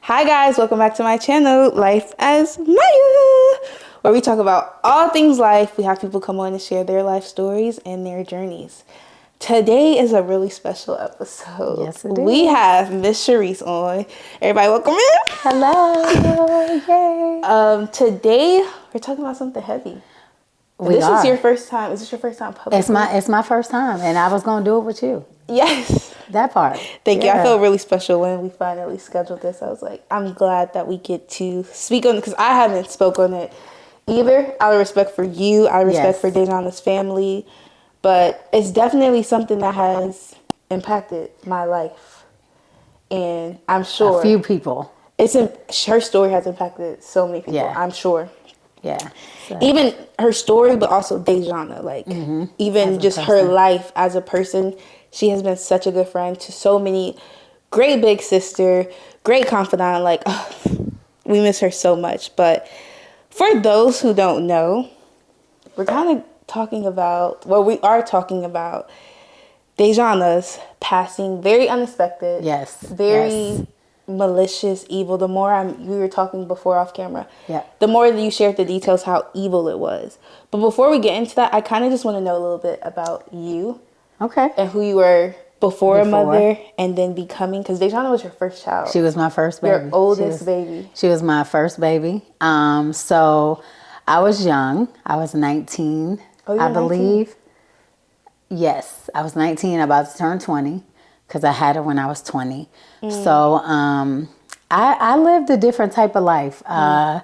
Hi guys, welcome back to my channel, Life as Maya, where we talk about all things life. We have people come on and share their life stories and their journeys. Today is a really special episode. Yes, it is. We have Miss Cherise on. Everybody welcome in. Hello. Yay. Today we're talking about something heavy. This is your first time. Is this your first time publicly? It's my first time, and I was gonna do it with you. Yes. That part. Thank you. I feel really special when we finally scheduled this. I was like, I'm glad that we get to speak on it because I haven't spoken on it either. Out of respect for you, out of respect for Daiyjonna's family, but it's definitely something that has impacted my life, and I'm sure a few people. Her story has impacted so many people. Yeah. I'm sure. Yeah. So. Even her story, but also Daiyjonna, like even just her life as a person. She has been such a good friend to so many. Great big sister, great confidant. Like, we miss her so much. But for those who don't know, we're kind of talking about, we are talking about Daiyjonna's passing. Very unexpected. Yes. Very malicious, evil. The more we were talking before off camera. Yeah. The more that you shared the details how evil it was. But before we get into that, I kind of just want to know a little bit about you. Okay. And who you were before a mother and then becoming, because Daiyjonna was your first child. She was my first baby. Your oldest baby. She was my first baby. So I was young. I was 19, I believe. 19? Yes, I was 19, about to turn 20, because I had her when I was 20. So I lived a different type of life. I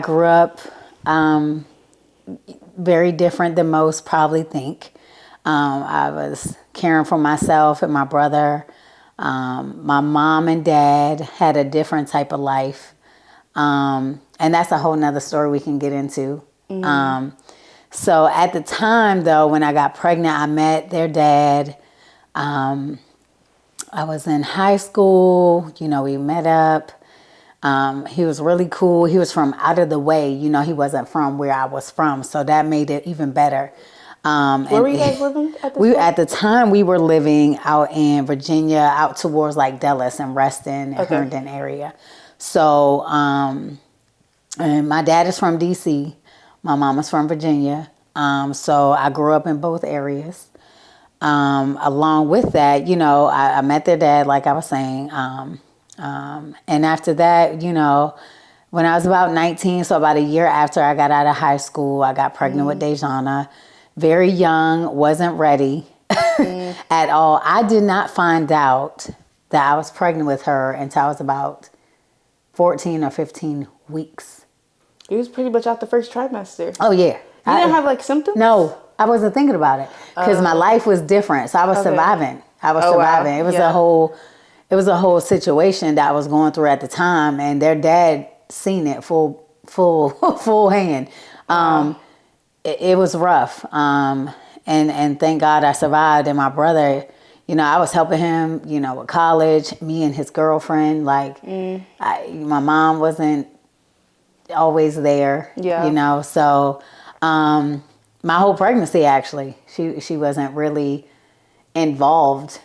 grew up very different than most probably think. I was caring for myself and my brother. My mom and dad had a different type of life. And that's a whole nother story we can get into. So at the time, though, when I got pregnant, I met their dad. I was in high school. We met up. He was really cool. He was from out of the way. He wasn't from where I was from. So that made it even better. Where were you guys living at the time? At the time, we were living out in Virginia, out towards like Dallas and Reston and Herndon area. So, and my dad is from DC. My mom is from Virginia. So I grew up in both areas. Along with that, I met their dad, like I was saying. And after that, when I was about 19, so about a year after I got out of high school, I got pregnant with Daiyjonna. Very young, wasn't ready at all. I did not find out that I was pregnant with her until I was about 14 or 15 weeks. You was pretty much out the first trimester. Oh, yeah. You didn't have like symptoms? No, I wasn't thinking about it because my life was different. So I was surviving. Surviving. Wow. It was a whole situation that I was going through at the time, and their dad seen it full hand. It was rough. And thank God I survived. And my brother, I was helping him, with college, me and his girlfriend. Like, my mom wasn't always there, So my whole pregnancy, actually, she wasn't really involved.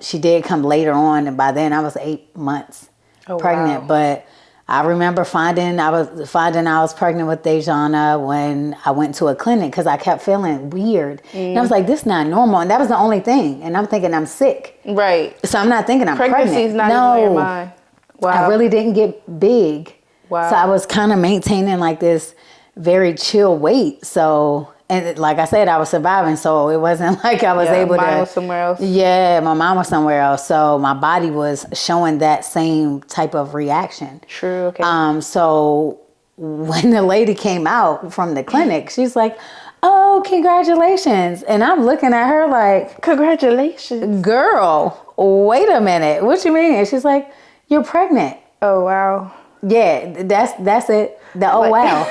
She did come later on, and by then I was 8 months pregnant. Wow. But I remember finding I was pregnant with Daiyjonna when I went to a clinic because I kept feeling weird. And I was like, this is not normal. And that was the only thing. And I'm thinking I'm sick. Right. So I'm not thinking I'm pregnant. Pregnancy's not in your mind. Wow. I really didn't get big. Wow. So I was kind of maintaining like this very chill weight. So, and like I said, I was surviving. So it wasn't like I was able to. Mine was somewhere else. Yeah, my mom was somewhere else. So my body was showing that same type of reaction. True. Okay. So when the lady came out from the clinic, she's like, "Oh, congratulations!" And I'm looking at her like, "Congratulations, girl. Wait a minute. What you mean?" And she's like, "You're pregnant." Oh wow. Yeah, that's it. Oh wow.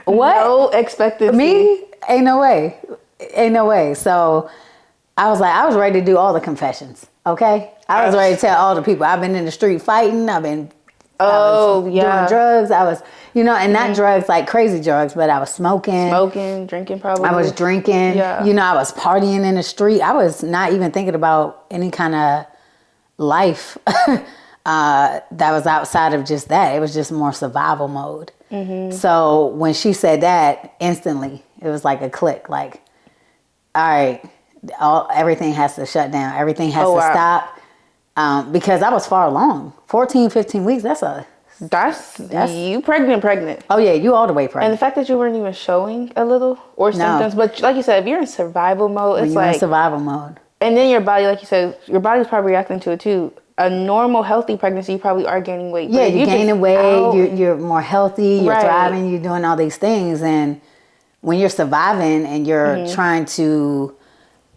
What? No expectancy. Me? Ain't no way. So I was ready to do all the confessions. Okay? I was ready to tell all the people. I've been in the street fighting. I was doing drugs. I was, and not drugs like crazy drugs, but I was smoking, drinking probably. I was drinking. Yeah. I was partying in the street. I was not even thinking about any kind of life. that was outside of just that. It was just more survival mode. So when she said that, instantly, it was like a click. Like, all right, everything has to shut down. Everything has to stop. Because I was far along. 14, 15 weeks, that's you pregnant. Oh, yeah, you all the way pregnant. And the fact that you weren't even showing a little or symptoms. But like you said, if you're in survival mode, it's like... in survival mode. And then your body, like you said, your body's probably reacting to it too. A normal, healthy pregnancy, you probably are gaining weight. Yeah, you're gaining weight, you're more healthy, you're thriving, you're doing all these things. And when you're surviving and you're trying to,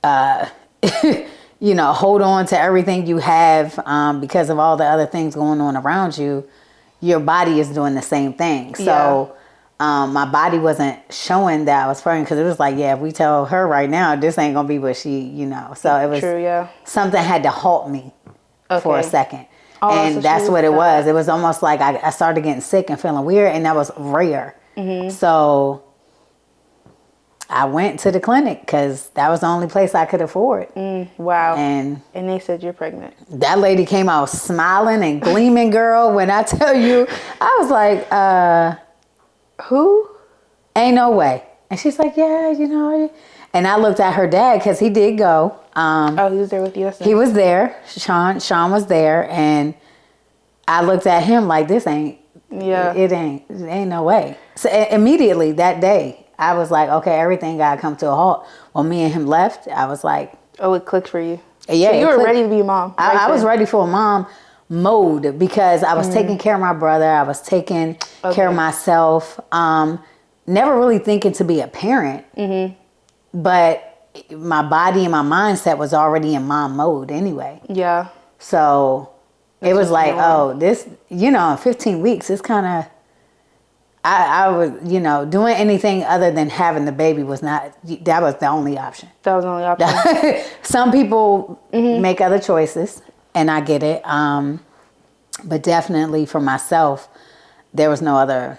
hold on to everything you have because of all the other things going on around you, your body is doing the same thing. So my body wasn't showing that I was pregnant because it was like, if we tell her right now, this ain't going to be what she, So it was something had to halt me. For a second. And that's what it was. It was almost like I started getting sick and feeling weird, and that was rare. So I went to the clinic because that was the only place I could afford. Wow. And they said you're pregnant. That lady came out smiling and gleaming, girl. When I tell you, I was like, who? Ain't no way. And she's like, yeah, And I looked at her dad because he did go. He was there with you. He was there. Sean was there, and I looked at him like, this ain't. Yeah. It ain't no way. So immediately that day, I was like, okay, everything got to come to a halt. When me and him left, I was like, oh, it clicked for you. Yeah, so you were ready to be a mom. I was ready for a mom mode because I was taking care of my brother. I was taking care of myself. Never really thinking to be a parent. But my body and my mindset was already in mom mode anyway. Yeah. So it was like, this, in 15 weeks, it's kind of, I was, doing anything other than having the baby was not, that was the only option. That was the only option. Some people make other choices, and I get it. But definitely for myself, there was no other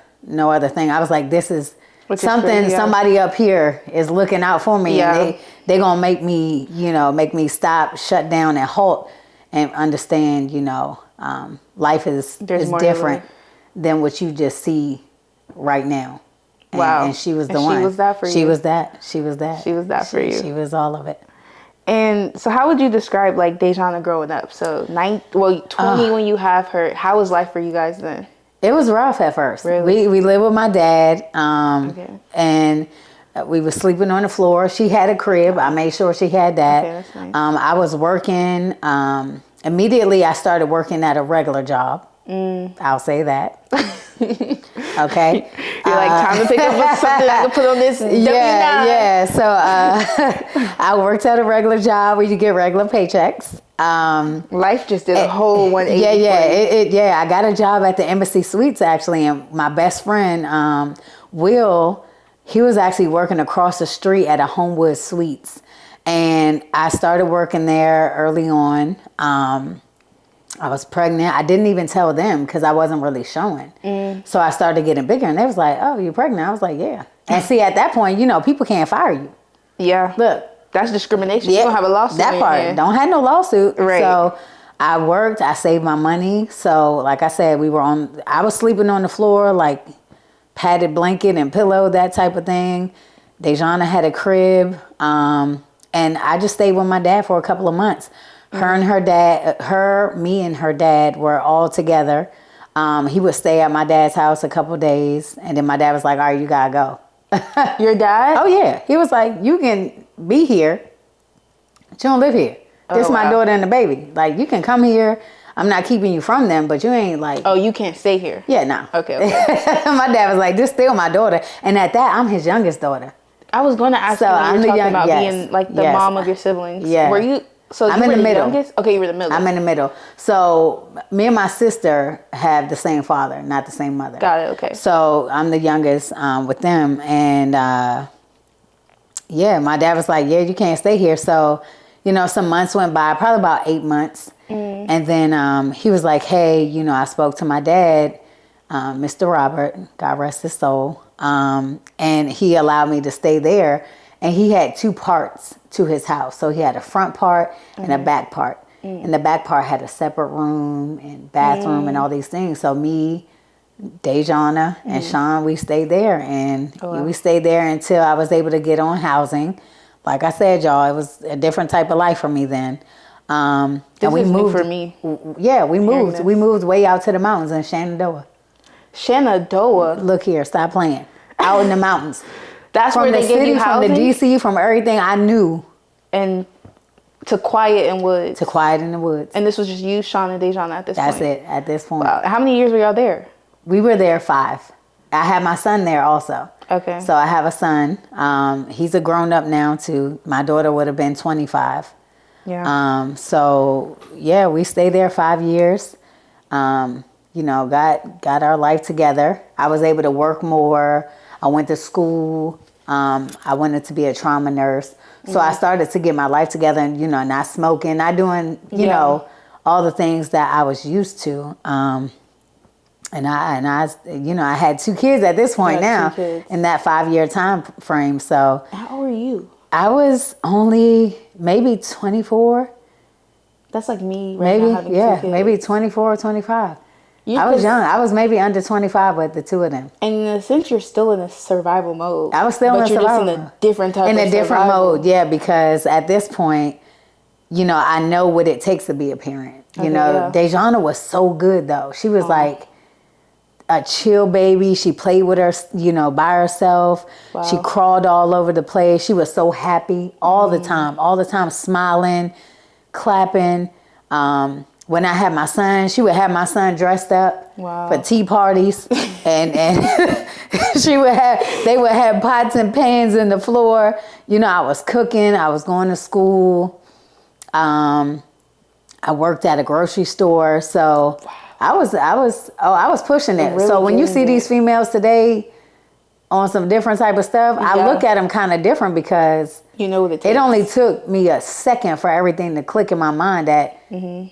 thing. I was like, this is something, somebody up here is looking out for me, and they gonna make me stop, shut down, and halt, and understand, life is different than what you just see right now. And she was the one. She was that for you. She was that. She was that. She was that for you. She was all of it. And so how would you describe like Daiyjonna growing up? So 20 when you have her, how was life for you guys then? It was rough at first. Really? We lived with my dad, and we were sleeping on the floor. She had a crib. I made sure she had that. Okay, that's nice. I was working. Immediately, I started working at a regular job. I'll say that. Okay. You're like, time to pick up something I can put on this W9. Yeah. So I worked at a regular job where you get regular paychecks. Life just did a whole 180. I got a job at the Embassy Suites actually, and my best friend Will, he was actually working across the street at a Homewood Suites, and I started working there early on. I was pregnant. I didn't even tell them because I wasn't really showing. So I started getting bigger, and they was like, "Oh, you're pregnant?" I was like, "Yeah." And see, at that point, people can't fire you. Yeah. Look. That's discrimination. You don't have a lawsuit. That part. Don't have no lawsuit. Right. So I worked. I saved my money. So like I said, I was sleeping on the floor, like padded blanket and pillow, that type of thing. Daiyjonna had a crib. And I just stayed with my dad for a couple of months. Me and her dad were all together. He would stay at my dad's house a couple of days. And then my dad was like, all right, you gotta go. Your dad? Oh yeah. He was like, you can be here, but you don't live here. This is my daughter and the baby. Like, you can come here. I'm not keeping you from them, but you ain't like... Oh, you can't stay here? Yeah, no. Okay. My dad was like, this still my daughter. And at that, I'm his youngest daughter. I was going to ask you when you were talking about being like the mom of your siblings. Yeah. Were you... So I'm in the middle. Youngest? Okay, you were the middle. I'm in the middle. So me and my sister have the same father, not the same mother. Got it. Okay. So I'm the youngest with them, and my dad was like, "Yeah, you can't stay here." So some months went by, probably about 8 months, and then he was like, "Hey, I spoke to my dad, Mr. Robert, God rest his soul, and he allowed me to stay there." And he had two parts to his house. So he had a front part and a back part. And the back part had a separate room and bathroom and all these things. So me, Daiyjonna, and Sean, we stayed there. And we stayed there until I was able to get on housing. Like I said, y'all, it was a different type of life for me then. And we moved for me. Yeah, we moved. We moved way out to the mountains in Shenandoah. Shenandoah. Look here, stop playing. Out in the mountains. That's from where the they give city, you housing? from the DC, from everything I knew. And to quiet in woods. To quiet in the woods. And this was just you, Sean, and Daiyjonna at this point. That's it. At this point. Wow. How many years were y'all there? We were there 5. I had my son there also. Okay. So I have a son. He's a grown up now too. My daughter would have been 25. Yeah. So yeah, we stayed there 5 years. You know, got our life together. I was able to work more. I went to school. I wanted to be a trauma nurse. So I started to get my life together and, you know, not smoking, not doing, you know, all the things that I was used to. And I, you know, I had 2 kids at this point now in that 5-year time frame. So how old were you? I was only maybe 24. That's like me right maybe, now having 2 kids. Maybe 24 or 25. Yeah, I was young. I was maybe under 25 with the 2 of them. And in a sense, you're still in a survival mode. I was still in a survival mode. But you're just in a different type of survival. In a different mode, yeah, because at this point, you know, I know what it takes to be a parent. You know, Daiyjonna was so good, though. She was like a chill baby. She played with her, you know, by herself. Wow. She crawled all over the place. She was so happy all the time, smiling, clapping. When I had my son, she would have my son dressed up for tea parties, and they would have pots and pans in the floor. You know, I was cooking. I was going to school. I worked at a grocery store, so I was pushing it. Really, so when you see these females today on some different type of stuff, I look at them kind of different because you know what it takes. It only took me a second for everything to click in my mind that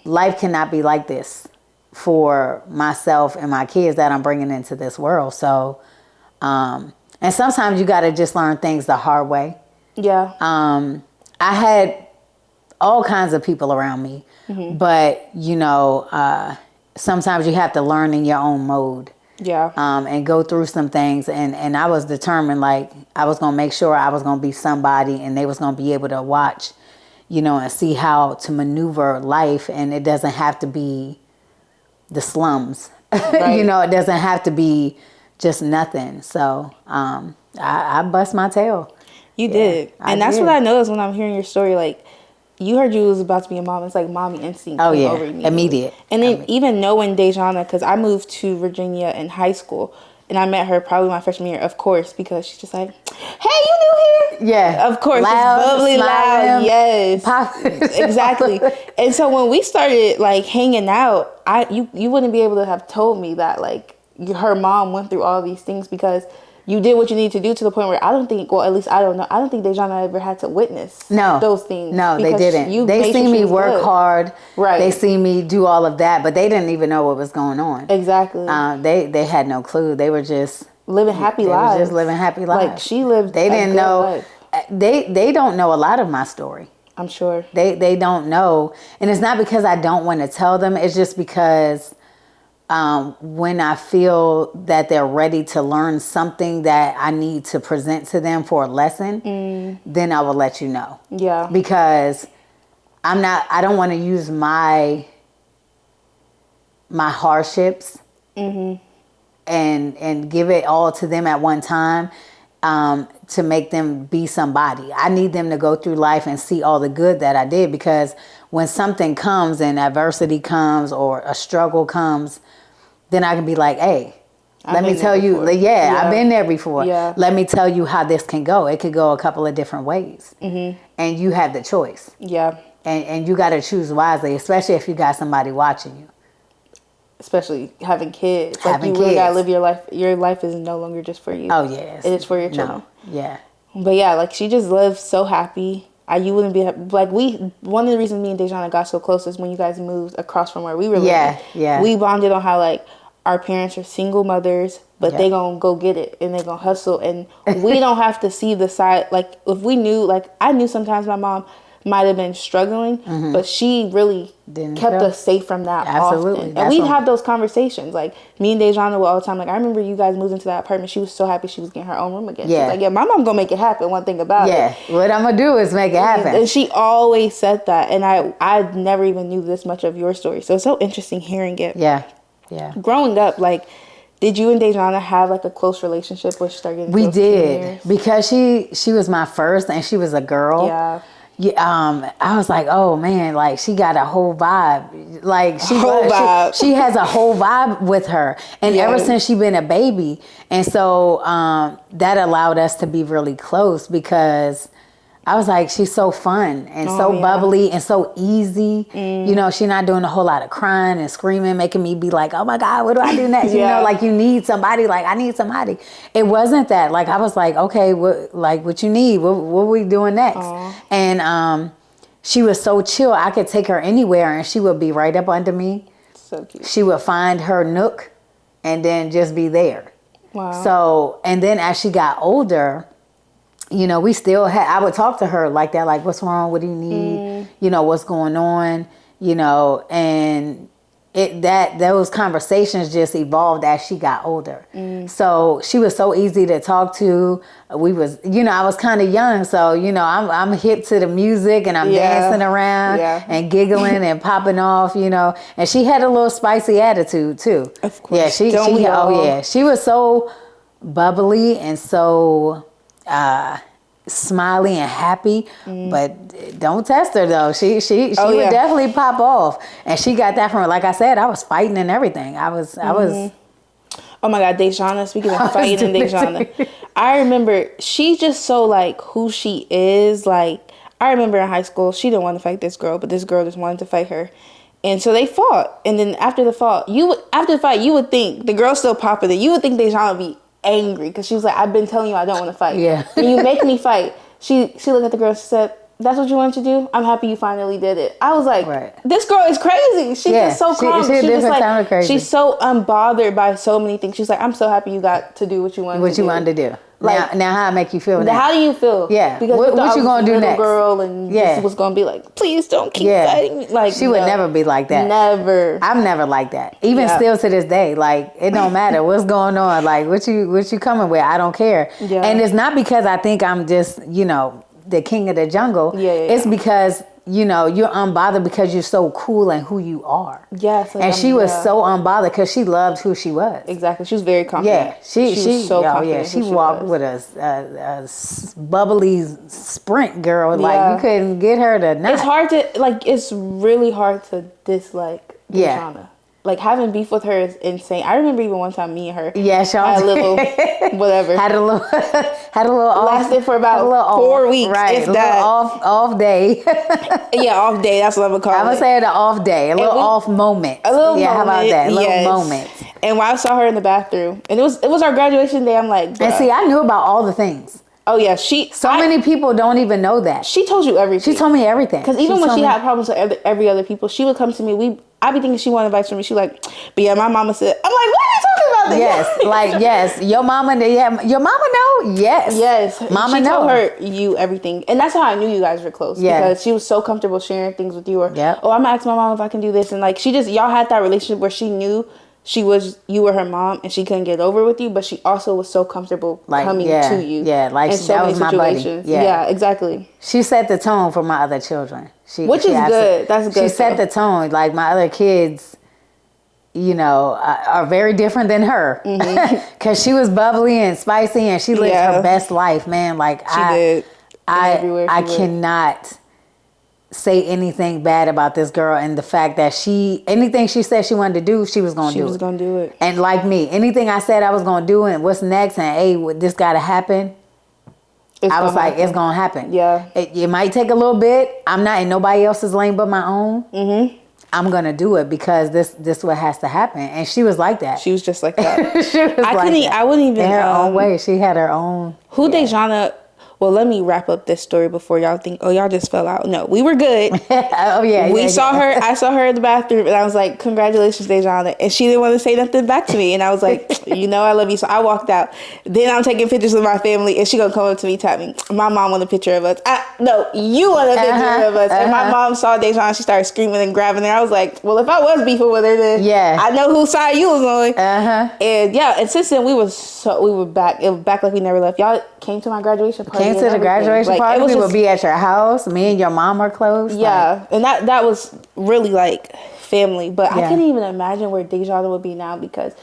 life cannot be like this for myself and my kids that I'm bringing into this world. So, and sometimes you got to just learn things the hard way. Yeah. I had all kinds of people around me, but you know, sometimes you have to learn in your own mode. Yeah. And go through some things. And I was determined, like, I was going to make sure I was going to be somebody and they was going to be able to watch, you know, and see how to maneuver life. And it doesn't have to be the slums. Right. You know, it doesn't have to be just nothing. So I bust my tail. You did. And that's what I noticed when I'm hearing your story. Like, you heard you was about to be a mom. It's like mommy instinct came over immediately. Immediate. And then even knowing Daiyjonna, because I moved to Virginia in high school, and I met her probably my freshman year, of course, because she's just like, hey, you new here? Yeah. Of course. Loud, it's bubbly, loud. Yes. Pop. Exactly. And so when we started, like, hanging out, you wouldn't be able to have told me that, like, her mom went through all these things because you did what you need to do to the point where I don't think, well, at least I don't know. I don't think Daiyjonna ever had to witness those things. No, they didn't. They see me work hard. Right. They see me do all of that, but they didn't even know what was going on. Exactly. They had no clue. They were just living happy lives. They were just living happy lives. Like she lived. They didn't know. They don't know a lot of my story. I'm sure. They don't know, and it's not because I don't want to tell them. It's just because. When I feel that they're ready to learn something that I need to present to them for a lesson, then I will let you know. Yeah. Because I don't want to use my hardships and give it all to them at one time to make them be somebody. I need them to go through life and see all the good that I did, because when something comes and adversity comes or a struggle comes, then I can be like, hey, let me tell you, I've been there before. Yeah. Let me tell you how this can go. It could go a couple of different ways. And you have the choice. Yeah. And you got to choose wisely, especially if you got somebody watching you. Especially having kids. Having kids. Really got to live your life. Your life is no longer just for you. Oh, yes. It is for your children. No. Yeah. But yeah, like she just lived so happy. You wouldn't be like one of the reasons me and Daiyjonna got so close is when you guys moved across from where we were living. Yeah. We bonded on how like our parents are single mothers, but they gonna go get it and they gonna hustle, and we don't have to see the side. Like if we knew, like I knew sometimes my mom might have been struggling, but she really kept us safe from that often. And we'd have those conversations. Like, me and Daiyjonna were all the time like, I remember you guys moved into that apartment. She was so happy she was getting her own room again. Yeah. She was like, yeah, my mom gonna make it happen. One thing about it. Yeah, what I'm gonna do is make it happen. And she always said that. And I never even knew this much of your story. So it's so interesting hearing it. Yeah, yeah. Growing up, like, did you and Daiyjonna have like a close relationship with starting? We did, because she was my first and she was a girl. Yeah. Yeah, I was like, oh man, like she got a whole vibe. Like she has a whole vibe with her. And ever since she been a baby. And so that allowed us to be really close, because I was like, she's so fun and so bubbly and so easy. You know, she's not doing a whole lot of crying and screaming, making me be like, oh my God, what do I do next? You know, like you need somebody, like I need somebody. It wasn't that. Like I was like, okay, what you need? What are we doing next? And she was so chill. I could take her anywhere and she would be right up under me. So cute. She would find her nook and then just be there. Wow. So, and then as she got older, you know, we still had, I would talk to her like that, like, what's wrong? What do you need? You know, what's going on? You know, and those conversations just evolved as she got older. So she was so easy to talk to. We was, you know, I was kind of young. So, you know, I'm hip to the music and I'm dancing around and giggling and popping off, you know, and she had a little spicy attitude too. Of course. Yeah. She was so bubbly and so, smiley and happy, but don't test her though. She would definitely pop off, and she got that from her. Like I said, I was fighting and everything. I was. Oh my God, Daiyjonna. Speaking of fighting and Daiyjonna, I remember she's just so like who she is. Like I remember in high school, she didn't want to fight this girl, but this girl just wanted to fight her. And so they fought. And then after the fight, you would think the girl's still popular. You would think Daiyjonna would be angry because she was like, I've been telling you I don't want to fight. Yeah. And you make me fight. She looked at the girl, she said, that's what you wanted to do? I'm happy you finally did it. I was like, this girl is crazy. She's just so calm. She's just like crazy. She's so unbothered by so many things. She's like, I'm so happy you got to do what you wanted to do. Like, now how I make you feel now? How do you feel? Yeah. Because what you gonna do next? Girl and this was gonna be like, please don't keep fighting me. Like she would never be like that. Never. I'm never like that. Even still to this day, like it don't matter what's going on. Like what you coming with? I don't care. Yeah. And it's not because I think I'm just, you know, the king of the jungle. It's because, you know, you're unbothered because you're so cool and who you are. Yes. And she was so unbothered because she loved who she was. Exactly. She was very confident. Yeah. She was so confident. She walked with a bubbly sprint girl. Like you couldn't get her to not. It's hard to, like, it's really hard to dislike Daiyjonna. Like, having beef with her is insane. I remember even one time me and her had a little whatever. had a little lasted for about 4 weeks. Right. If that. Off day. Off day. That's what I'm gonna call it. I'm gonna say an off day. A little off moment. A little moment. How about that? A little moment. And when I saw her in the bathroom, and it was our graduation day, I'm like, bruh. And see, I knew about all the things. Oh yeah, many people don't even know that. She told you everything. She told me everything. Because even when she had problems with every other people, she would come to me. I be thinking she wanted advice from me. She like, but yeah, my mama said. I'm like, what are you talking about? Yes, like yes, your mama know. Yes, mama she know. Told her you everything, and that's how I knew you guys were close. Yeah, because she was so comfortable sharing things with you. Or oh, I'm gonna ask my mom if I can do this, and like y'all had that relationship where she knew you were her mom and she couldn't get over with you, but she also was so comfortable coming to you. Yeah, like that was my buddy. Yeah, exactly. She set the tone for my other children. Which is good. That's good. She set the tone. Like my other kids, you know, are very different than her. Because she was bubbly and spicy and she lived her best life, man. Like I cannot say anything bad about this girl, and the fact that anything she said she wanted to do, she was going to do it. She was going to do it. And like me, anything I said I was going to do and what's next and hey, this got to happen. I was like, it's going to happen. Yeah. It might take a little bit. I'm not in nobody else's lane but my own. I'm going to do it because this what has to happen. And she was like that. She was just like that. I wouldn't even. In her own way. She had her own. Daiyjonna, Well, let me wrap up this story before y'all think, oh, y'all just fell out. No, we were good. Oh, yeah. We saw her. I saw her in the bathroom, and I was like, congratulations, Daiyjonna. And she didn't want to say nothing back to me. And I was like, you know, I love you. So I walked out. Then I'm taking pictures of my family, and she going to come up to me, tap me. My mom want a picture of us. No, you want a picture of us. And my mom saw Daiyjonna. She started screaming and grabbing her. I was like, well, if I was beefing with her, then I know whose side you was on. And yeah, and since then, we were back. It was back like we never left. Y'all came to my graduation party. Came to the graduation party. We would be at your house. Me and your mom were close. Yeah, and that was really like family. But I can't even imagine where Daiyjonna would be now, because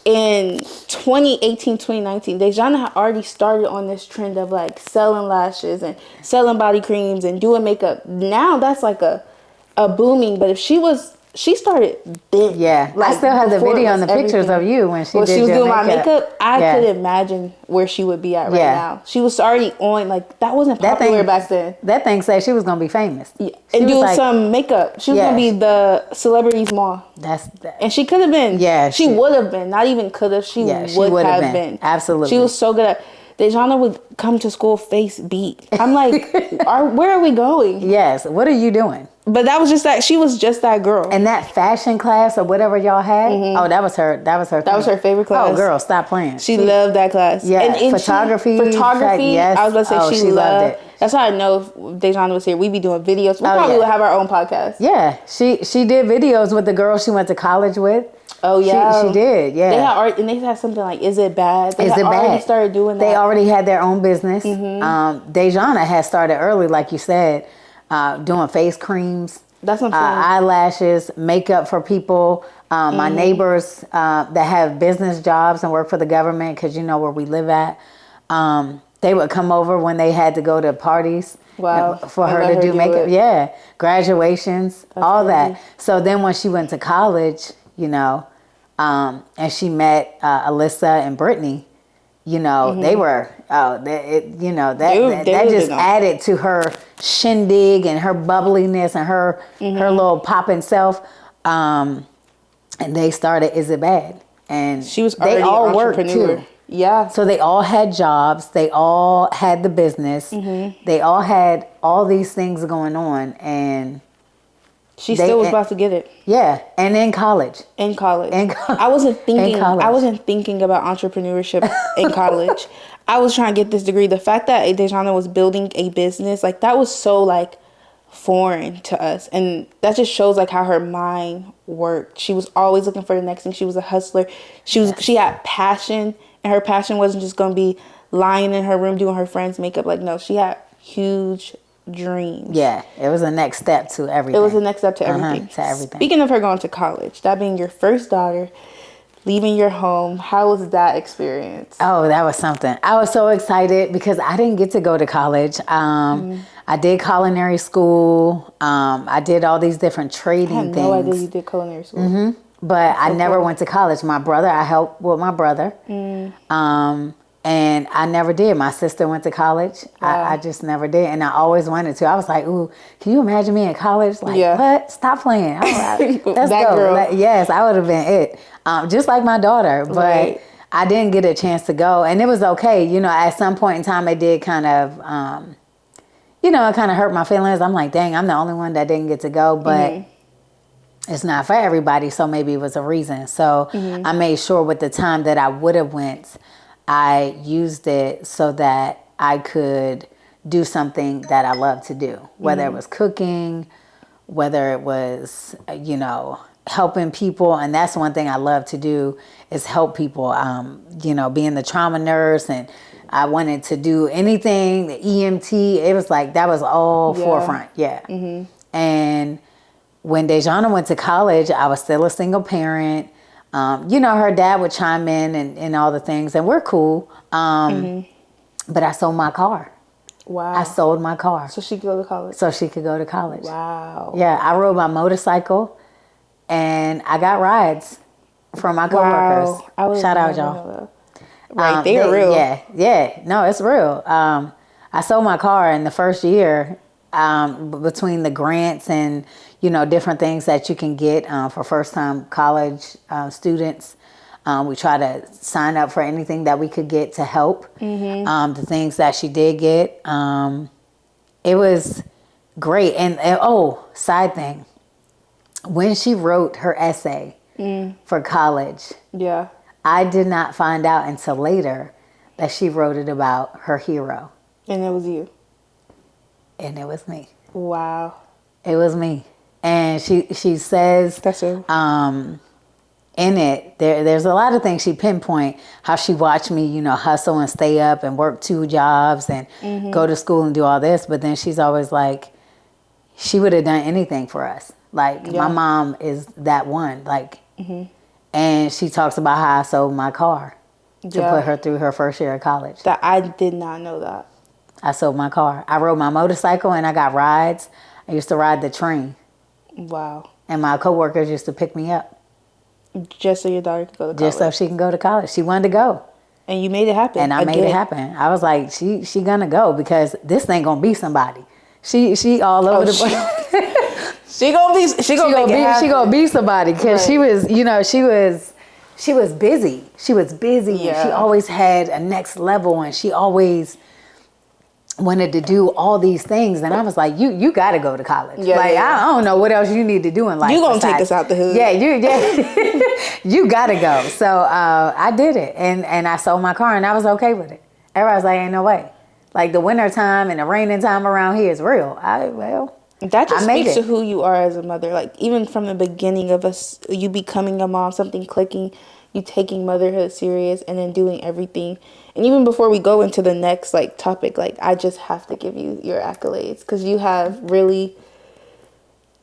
in 2018, 2019, Daiyjonna had already started on this trend of like selling lashes and selling body creams and doing makeup. Now that's like a booming. But if she started then. Yeah, like, I still have the video and the pictures of you when she was doing my makeup. I could imagine where she would be at right now. She was already on, like, that wasn't popular back then. That thing said she was going to be famous. Yeah. And do like, some makeup. She was going to be the celebrities mom. And she could have been. Yeah. She would have been. Not even could have. She would have been. Absolutely. She was so good at Daiyjonna would come to school face beat. I'm like, where are we going? Yes. What are you doing? But that was just that. She was just that girl. And that fashion class or whatever y'all had. Oh, that was her. That was her favorite class. Oh, girl, stop playing. She loved that class. Yeah. And photography. Yes. I was about to say she loved it. That's how I know if Daiyjonna was here. We'd be doing videos. We probably would have our own podcast. Yeah. She did videos with the girl she went to college with. Oh yeah, she did. Yeah, they had and they had something like, "Is it bad?" They had already started doing that. They already had their own business. Daiyjonna had started early, like you said, doing face creams. That's what I'm saying. Eyelashes, makeup for people. My neighbors that have business jobs and work for the government, because you know where we live at. They would come over when they had to go to parties. Wow. For her to do makeup. Yeah, graduations, all that. So then when she went to college, you know, and she met Alyssa and Brittany, you know, they were, that just added to her shindig and her bubbliness and her little popping self. And they started Is It Bad? And she was already an entrepreneur. Too. Yeah. So they all had jobs. They all had the business. They all had all these things going on, and she still was about to get it. Yeah, and in college. I wasn't thinking about entrepreneurship in college. I was trying to get this degree. The fact that Daiyjonna was building a business, like, that was so like foreign to us, and that just shows like how her mind worked. She was always looking for the next thing. She was a hustler. She had passion, and her passion wasn't just gonna be lying in her room doing her friends' makeup. Like, no, she had huge dreams. Yeah, it was a next step to everything. It was a next step to everything. Speaking of her going to college, that being your first daughter, leaving your home, how was that experience? Oh, that was something. I was so excited because I didn't get to go to college. I did culinary school. I did all these different trading things. I had no idea you did culinary school. But I never went to college. I helped with my brother. And I never did. My sister went to college. Wow. I just never did. And I always wanted to. I was like, ooh, can you imagine me in college? Like, what? Stop playing. All right, let's go. Girl. Yes, I would have been it. Just like my daughter. But I didn't get a chance to go. And it was okay. You know, at some point in time, it did kind of, it kind of hurt my feelings. I'm like, dang, I'm the only one that didn't get to go. But it's not for everybody. So maybe it was a reason. So I made sure with the time that I would have went, I used it so that I could do something that I love to do, whether it was cooking, whether it was, helping people. And that's one thing I love to do is help people, being the trauma nurse, and I wanted to do anything, the EMT. It was like, that was all forefront. Yeah. And when Daiyjonna went to college, I was still a single parent. Her dad would chime in and all the things, and we're cool. But I sold my car. Wow. I sold my car. So she could go to college. Wow. Yeah, I rode my motorcycle, and I got rides from my coworkers. Wow. Shout out, y'all. Right, they're real. Yeah. No, it's real. I sold my car in the first year, between the grants and different things that you can get for first-time college students. We try to sign up for anything that we could get to help. The things that she did get, it was great. And side thing, when she wrote her essay for college, I did not find out until later that she wrote it about her hero. And it was you. And it was me. Wow. It was me. And she says that's it. In it, there's a lot of things she pinpoint, how she watched me, you know, hustle and stay up and work 2 jobs and go to school and do all this. But then she's always like, she would have done anything for us. Like, my mom is that one. Like, and she talks about how I sold my car to put her through her first year of college. That I did not know that. I sold my car. I rode my motorcycle and I got rides. I used to ride the train. Wow. And my coworkers used to pick me up. Just so your daughter could go to college. Just so she can go to college. She wanted to go. And you made it happen. And I made it happen. I was like, she gonna go because this thing gonna be somebody. She all over the place. She gonna be somebody because she was, you know, she was busy. She was busy. Yeah. She always had a next level and she always wanted to do all these things, and I was like, you got to go to college. I don't know what else you need to do in life. You gonna take us out the hood? Yeah, you got to go. So I did it, and I sold my car, and I was okay with it. Everybody was like, ain't no way. Like the winter time and the raining time around here is real. That just speaks to who you are as a mother. Like even from the beginning of you becoming a mom, something clicking, you taking motherhood serious, and then doing everything. And even before we go into the next topic, I just have to give you your accolades because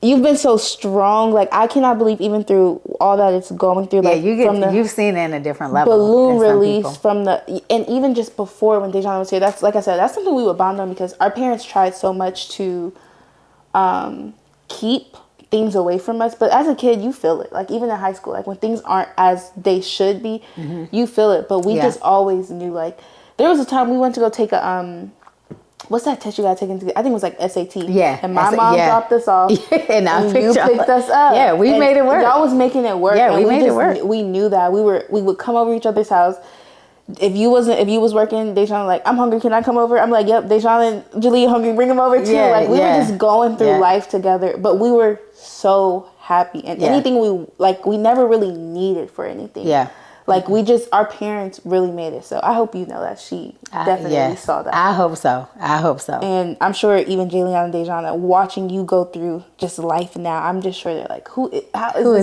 you've been so strong. I cannot believe even through all that it's going through. You've seen it in a different level. Balloon release and even just before when Daiyjonna was here. That's like I said, that's something we would bond on because our parents tried so much to keep things away from us, but as a kid you feel it. Even in high school, when things aren't as they should be, you feel it. But we just always knew. There was a time we went to go take a what's that test you gotta take into, I think it was SAT. Yeah. And my mom dropped us off. And you picked us up. Yeah, we made it work. Y'all was making it work. Yeah, we made it work. We knew that. We would come over each other's house. If you was working, Daiyjonna I'm hungry, can I come over? I'm like, yep, Daiyjonna and Julie hungry, bring them over too. We were just going through life together, but we were so happy. And anything we never really needed for anything. Yeah. Our parents really made it. So I hope you know that she definitely saw that. I hope so. And I'm sure even Jayliana and Daiyjonna watching you go through just life now, I'm just sure they're like, who is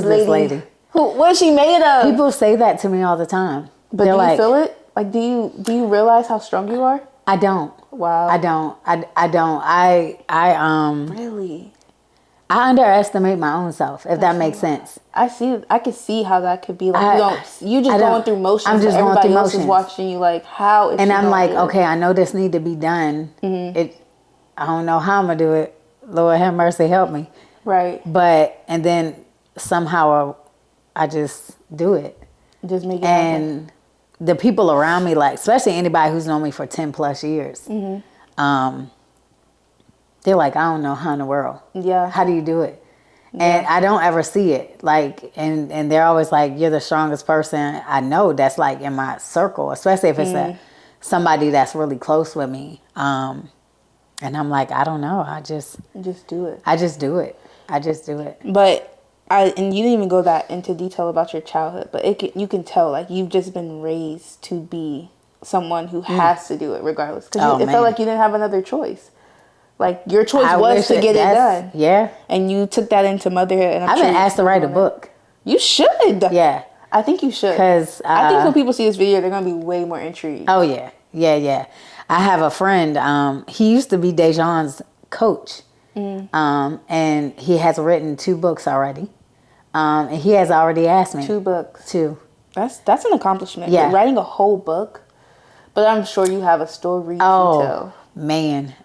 this lady? What is she made of? People say that to me all the time. But do you feel it? Do you realize how strong you are? I don't. Wow. I don't. I don't. Really? I underestimate my own self, if that makes sense. I could see how that could be you just going through motions. I'm just going through motions. Everybody else is watching you how is and I'm like, okay, I know this need to be done. I don't know how I'm gonna do it. Lord have mercy, help me. Right. And then somehow I just do it. Just make it and happen. The people around me, especially anybody who's known me for 10 plus years, they're like, I don't know how in the world. Yeah. How do you do it? Yeah. And I don't ever see it. And they're always like, you're the strongest person I know that's in my circle, especially if it's somebody that's really close with me. And I'm like, I don't know. I just do it. I just do it. But and you didn't even go that into detail about your childhood, but you can tell you've just been raised to be someone who has to do it regardless. Because it felt like you didn't have another choice. Your choice was to get it done. Yeah. And you took that into motherhood. And I've been asked to write a book. You should. Yeah. I think you should. Because I think when people see this video, they're going to be way more intrigued. Oh, yeah. Yeah. I have a friend. He used to be Daiyjonna's coach. And he has written 2 books already. And he has already asked me. 2 books. 2. That's an accomplishment. Yeah. Writing a whole book. But I'm sure you have a story to tell. Man.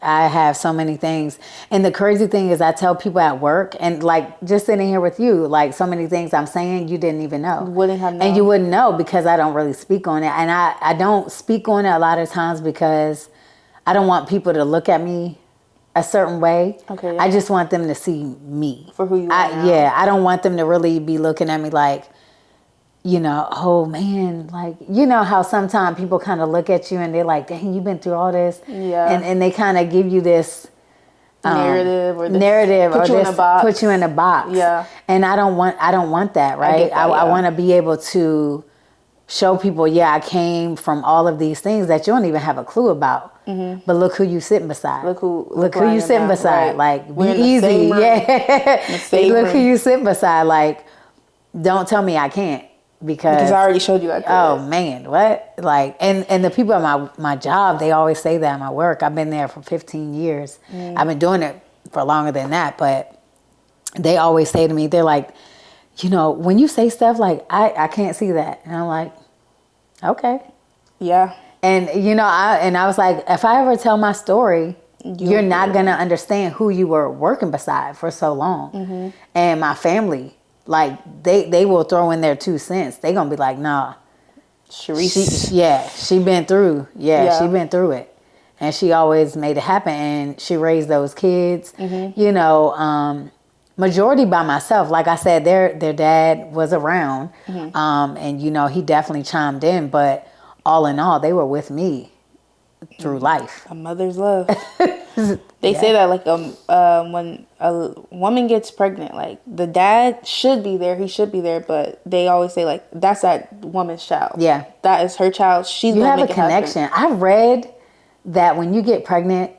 I have so many things. And the crazy thing is I tell people at work and just sitting here with you, so many things I'm saying you didn't even know. Wouldn't have known. And you wouldn't know because I don't really speak on it. And I don't speak on it a lot of times because I don't want people to look at me a certain way. Okay. I just want them to see me. For who you are now. Yeah. I don't want them to really be looking at me like, you know, oh man, like, you know how sometimes people kind of look at you and they're like, dang, you've been through all this. Yeah. And they kind of give you this narrative or put you in a box. Yeah. And I don't want that, right? I want to be able to show people, I came from all of these things that you don't even have a clue about. Mm-hmm. But look who you sitting beside. Look who you sitting beside. Right. Like, be easy. Look who you sitting beside. Like, don't tell me I can't. Because I already showed you I could. Oh man, what? Like, and the people at my job, they always say that at my work. I've been there for 15 years. I've been doing it for longer than that, but they always say to me, they're like, you know, when you say stuff like, I can't see that. And I'm like, okay. Yeah. And you know, I was like, if I ever tell my story, you're not going to understand who you were working beside for so long. Mm-hmm. And my family, like, they will throw in their 2 cents. They gonna be like, nah, Cherise, she been through, she been through it, and she always made it happen. And she raised those kids, you know, majority by myself. Like I said, their dad was around, and you know, he definitely chimed in. But all in all, they were with me through life. A mother's love. They say that, like, when a woman gets pregnant, like, the dad should be there, he should be there, but they always say, like, that's that woman's child. Yeah. That is her child. She's going to make it happen. You have a connection. I read that when you get pregnant,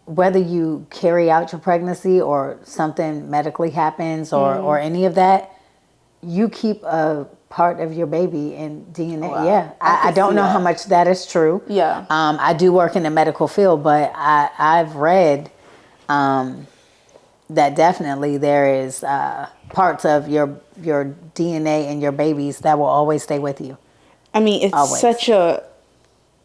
whether you carry out your pregnancy or something medically happens or any of that, you keep a part of your baby in DNA. Wow. Yeah. I don't know how much that is true. Yeah. I do work in the medical field, but I've read that definitely there is parts of your DNA and your babies that will always stay with you. I mean, it's such a...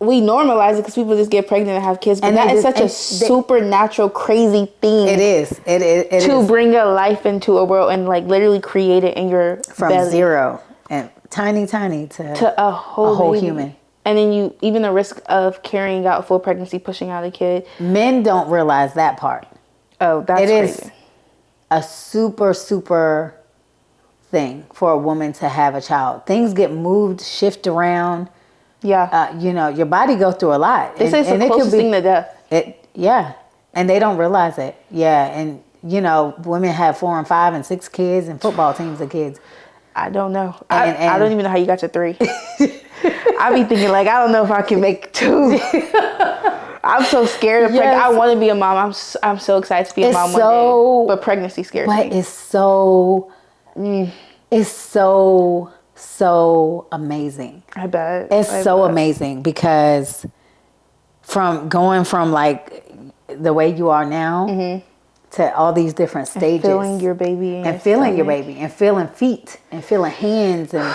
We normalize it because people just get pregnant and have kids, but that is such a supernatural, crazy thing. It is. It is. Bring a life into a world and, like, literally create it in your From belly. Zero and tiny to a whole human. And then even the risk of carrying out full pregnancy, pushing out a kid. Men don't realize that part. Oh, that's crazy. It is a super thing for a woman to have a child. Things get moved, shift around. Yeah. You know, your body goes through a lot. They say it's the closest thing to death. Yeah. And they don't realize it. Yeah. And, you know, women have 4 and 5 and 6 kids and football teams of kids. I don't know. I don't even know how you got to 3. I be thinking, like, I don't know if I can make 2. I'm so scared of pregnancy. I want to be a mom. I'm so excited to be a mom one day. But pregnancy scares me. But it's so amazing. I bet. It's so amazing because going from like the way you are now to all these different stages. And feeling your baby. And feeling your baby. And feeling feet. And feeling hands. And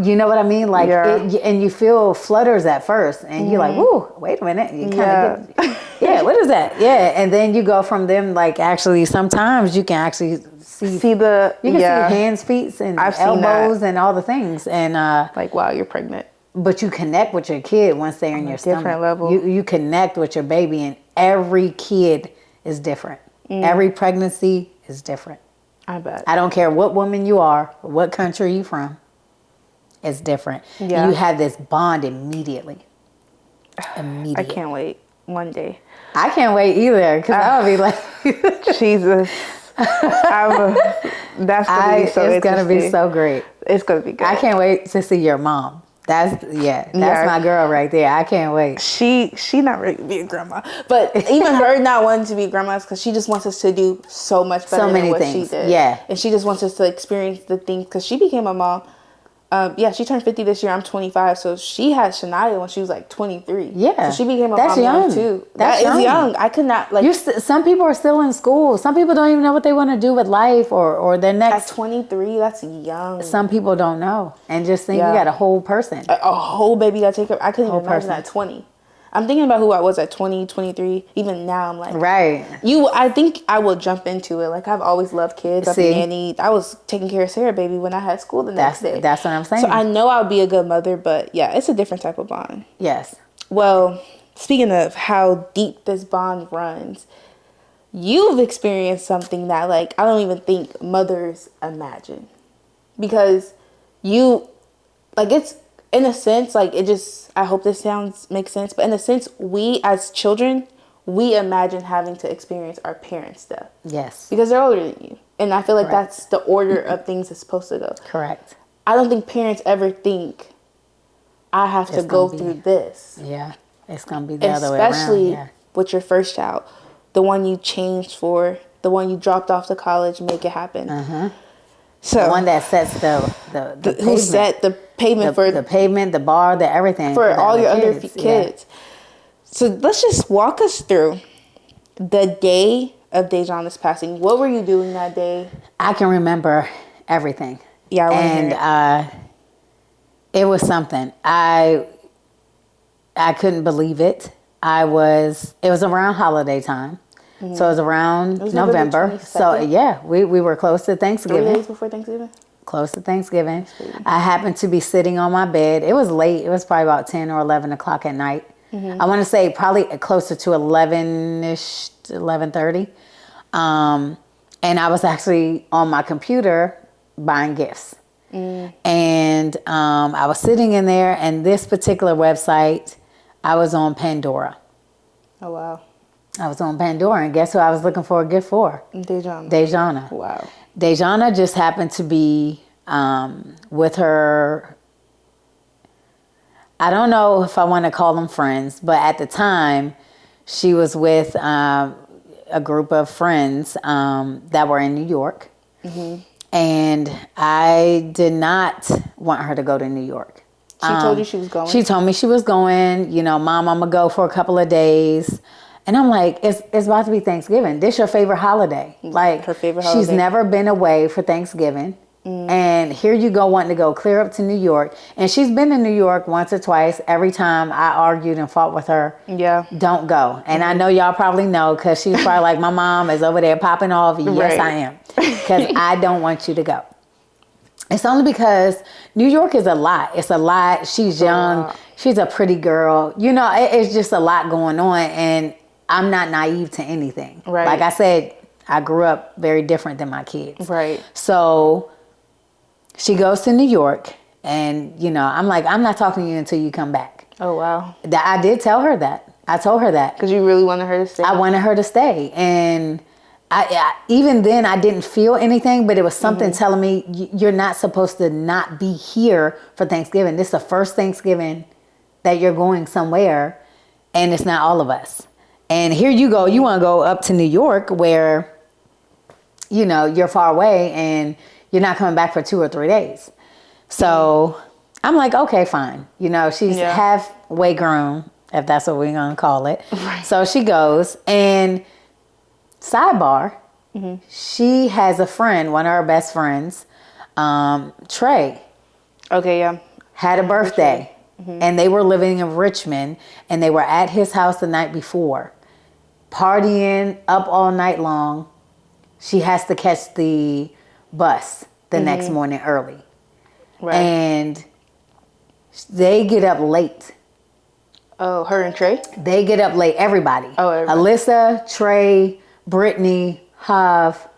you know what I mean? Like, and you feel flutters at first. And you're like, whoa, wait a minute. You kind of get, what is that? Yeah. And then you go from them, like, actually, sometimes you can actually see see hands, feet, and elbows and all the things. And like, wow, you're pregnant. But you connect with your kid once they're in your stomach. Different level. You connect with your baby, and every kid is different. Every pregnancy is different. I bet. I don't care what woman you are, or what country you're from. It's different. Yeah. And you have this bond immediately. I can't wait one day. I can't wait either, because I'll be like, Jesus. That's going to be so It's going to be so great. It's going to be good. I can't wait to see your mom. That's my girl right there. I can't wait. She not ready to be a grandma, but even her not wanting to be a grandma is because she just wants us to do so much better than what she did. Yeah, and she just wants us to experience the things because she became a mom. She turned 50 this year. I'm 25, so she had Shania when she was like 23. Yeah, so she became a mom young too. That is young. I could not like. Some people are still in school. Some people don't even know what they want to do with life or their next. At 23, that's young. Some people don't know and just think you got a whole person, a whole baby got to take care. I couldn't even imagine at 20. I'm thinking about who I was at 20, 23. Even now, I'm like, right. I think I will jump into it. Like, I've always loved kids. I've been nannied. I was taking care of Sarah, baby, when I had school the next day. That's what I'm saying. So I know I'll be a good mother, but yeah, it's a different type of bond. Yes. Well, speaking of how deep this bond runs, you've experienced something that, like, I don't even think mothers imagine. Because you like it's, in a sense, like it just, I hope this makes sense, but in a sense, we as children, we imagine having to experience our parents' death. Yes. Because they're older than you. And I feel like Correct. that's the order of things that's supposed to go. Correct. I don't think parents ever think, I have to go through this. Yeah. It's going to be the other way around. Especially with your first child. The one you changed for, the one you dropped off to college, make it happen. So the one that sets the pavement. Who set the pavement for the pavement, the bar, the everything. For all your other kids. Yeah. So let's just walk us through the day of Daiyjonna's passing. What were you doing that day? I can remember everything. Yeah, and it was something. I couldn't believe it. It was around holiday time. So it was around November. So yeah, we were close to Thanksgiving. 3 days before Thanksgiving? Close to Thanksgiving. I happened to be sitting on my bed. It was late. It was probably about 10 or 11 o'clock at night. I want to say probably closer to 11-ish, 11:30. And I was actually on my computer buying gifts. And I was sitting in there, and this particular website, I was on Pandora. Oh, wow. I was on Pandora, and guess who I was looking for a gift for? Daiyjonna. Wow. Daiyjonna just happened to be with her, I don't know if I want to call them friends, but at the time, she was with a group of friends that were in New York. And I did not want her to go to New York. She told you she was going? She told me she was going. You know, Mom, I'm going to go for a couple of days. And I'm like, it's about to be Thanksgiving. This your favorite holiday. Like, her favorite holiday. She's never been away for Thanksgiving. And here you go wanting to go clear up to New York. And she's been to New York once or twice. Every time I argued and fought with her, don't go. And I know y'all probably know, because she's probably like, my mom is over there popping off. Yes, I am. Because I don't want you to go. It's only because New York is a lot. It's a lot. She's young. She's a pretty girl. You know, it's just a lot going on. And I'm not naive to anything. Right. Like I said, I grew up very different than my kids. Right. So she goes to New York, and, you know, I'm like, I'm not talking to you until you come back. Oh, wow. I did tell her that. I told her that. Because you really wanted her to stay? I wanted her to stay. And I even then, I didn't feel anything, but it was something telling me, you're not supposed to not be here for Thanksgiving. This is the first Thanksgiving that you're going somewhere, and it's not all of us. And here you go. You want to go up to New York where, you know, you're far away, and you're not coming back for 2 or 3 days. So I'm like, okay, fine. You know, she's halfway grown, if that's what we're going to call it. Right. So she goes, and sidebar, she has a friend, one of her best friends, Trey. Okay, yeah. Had a birthday. And they were living in Richmond, and they were at his house the night before, partying up all night long. She has to catch the bus the next morning early. Right. And they get up late. Oh, her and Trey? They get up late. Everybody. Oh, everybody. Alyssa, Trey, Brittany, Hav,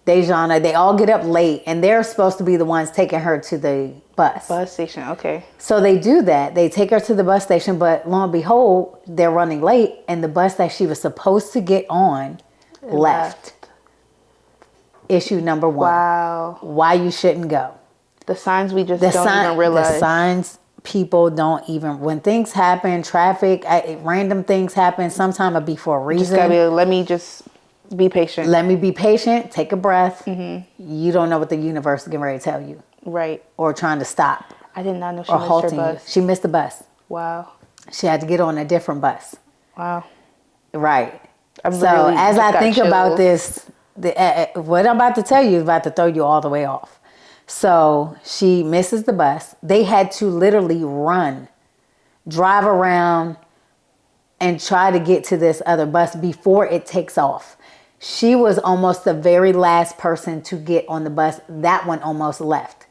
Daiyjonna, they all get up late, and they're supposed to be the ones taking her to the bus station. Okay. So they do that. They take her to the bus station, but lo and behold, they're running late, and the bus that she was supposed to get on left. Issue number 1. Wow. Why you shouldn't go. The signs we just don't even realize. The signs people don't even, when things happen, traffic, random things happen, sometimes it'll be for a reason. Just gotta be, let me just be patient. Let me be patient. Take a breath. You don't know what the universe is getting ready to tell you. Right. Or trying to stop. I did not know she missed her bus. She missed the bus. Wow. She had to get on a different bus. Wow. Right. So as I think about this, what I'm about to tell you is about to throw you all the way off. So she misses the bus. They had to literally drive around, and try to get to this other bus before it takes off. She was almost the very last person to get on the bus. That one almost left.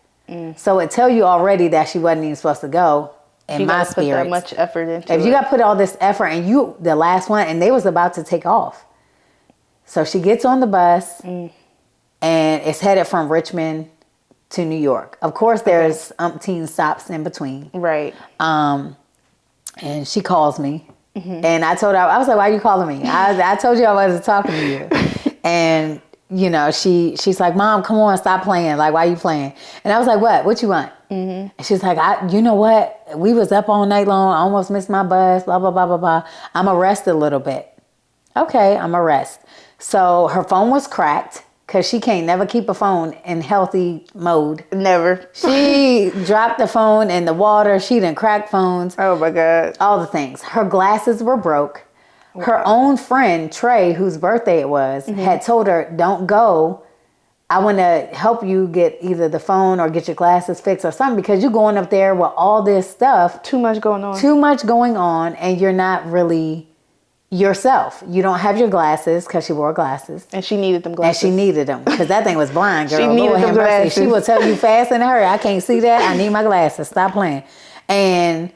So it tell you already that she wasn't even supposed to go. In my spirit, put that much effort into it. If you got to put all this effort, and you the last one, and they was about to take off. So she gets on the bus, and it's headed from Richmond to New York. Of course, there's umpteen stops in between. Right. And she calls me. And I told her, I was like, why are you calling me? I told you I wasn't talking to you. And, you know, she's like, Mom, come on, stop playing. Like, why are you playing? And I was like, what you want? And she's like, you know what? We was up all night long. I almost missed my bus, blah, blah, blah, blah, blah. I'm a rest a little bit. Okay, I'm a rest. So her phone was cracked because she can't never keep a phone in healthy mode. Never. She dropped the phone in the water. She didn't crack phones. Oh my God. All the things. Her glasses were broke. Her own friend, Trey, whose birthday it was, had told her, don't go. I want to help you get either the phone or get your glasses fixed or something because you're going up there with all this stuff. Too much going on. Too much going on, and you're not really yourself. You don't have your glasses because she wore glasses. And she needed them glasses. And she needed them because that thing was blind, girl. She needed them glasses. She will tell you fast in a hurry. I can't see that. I need my glasses. Stop playing. And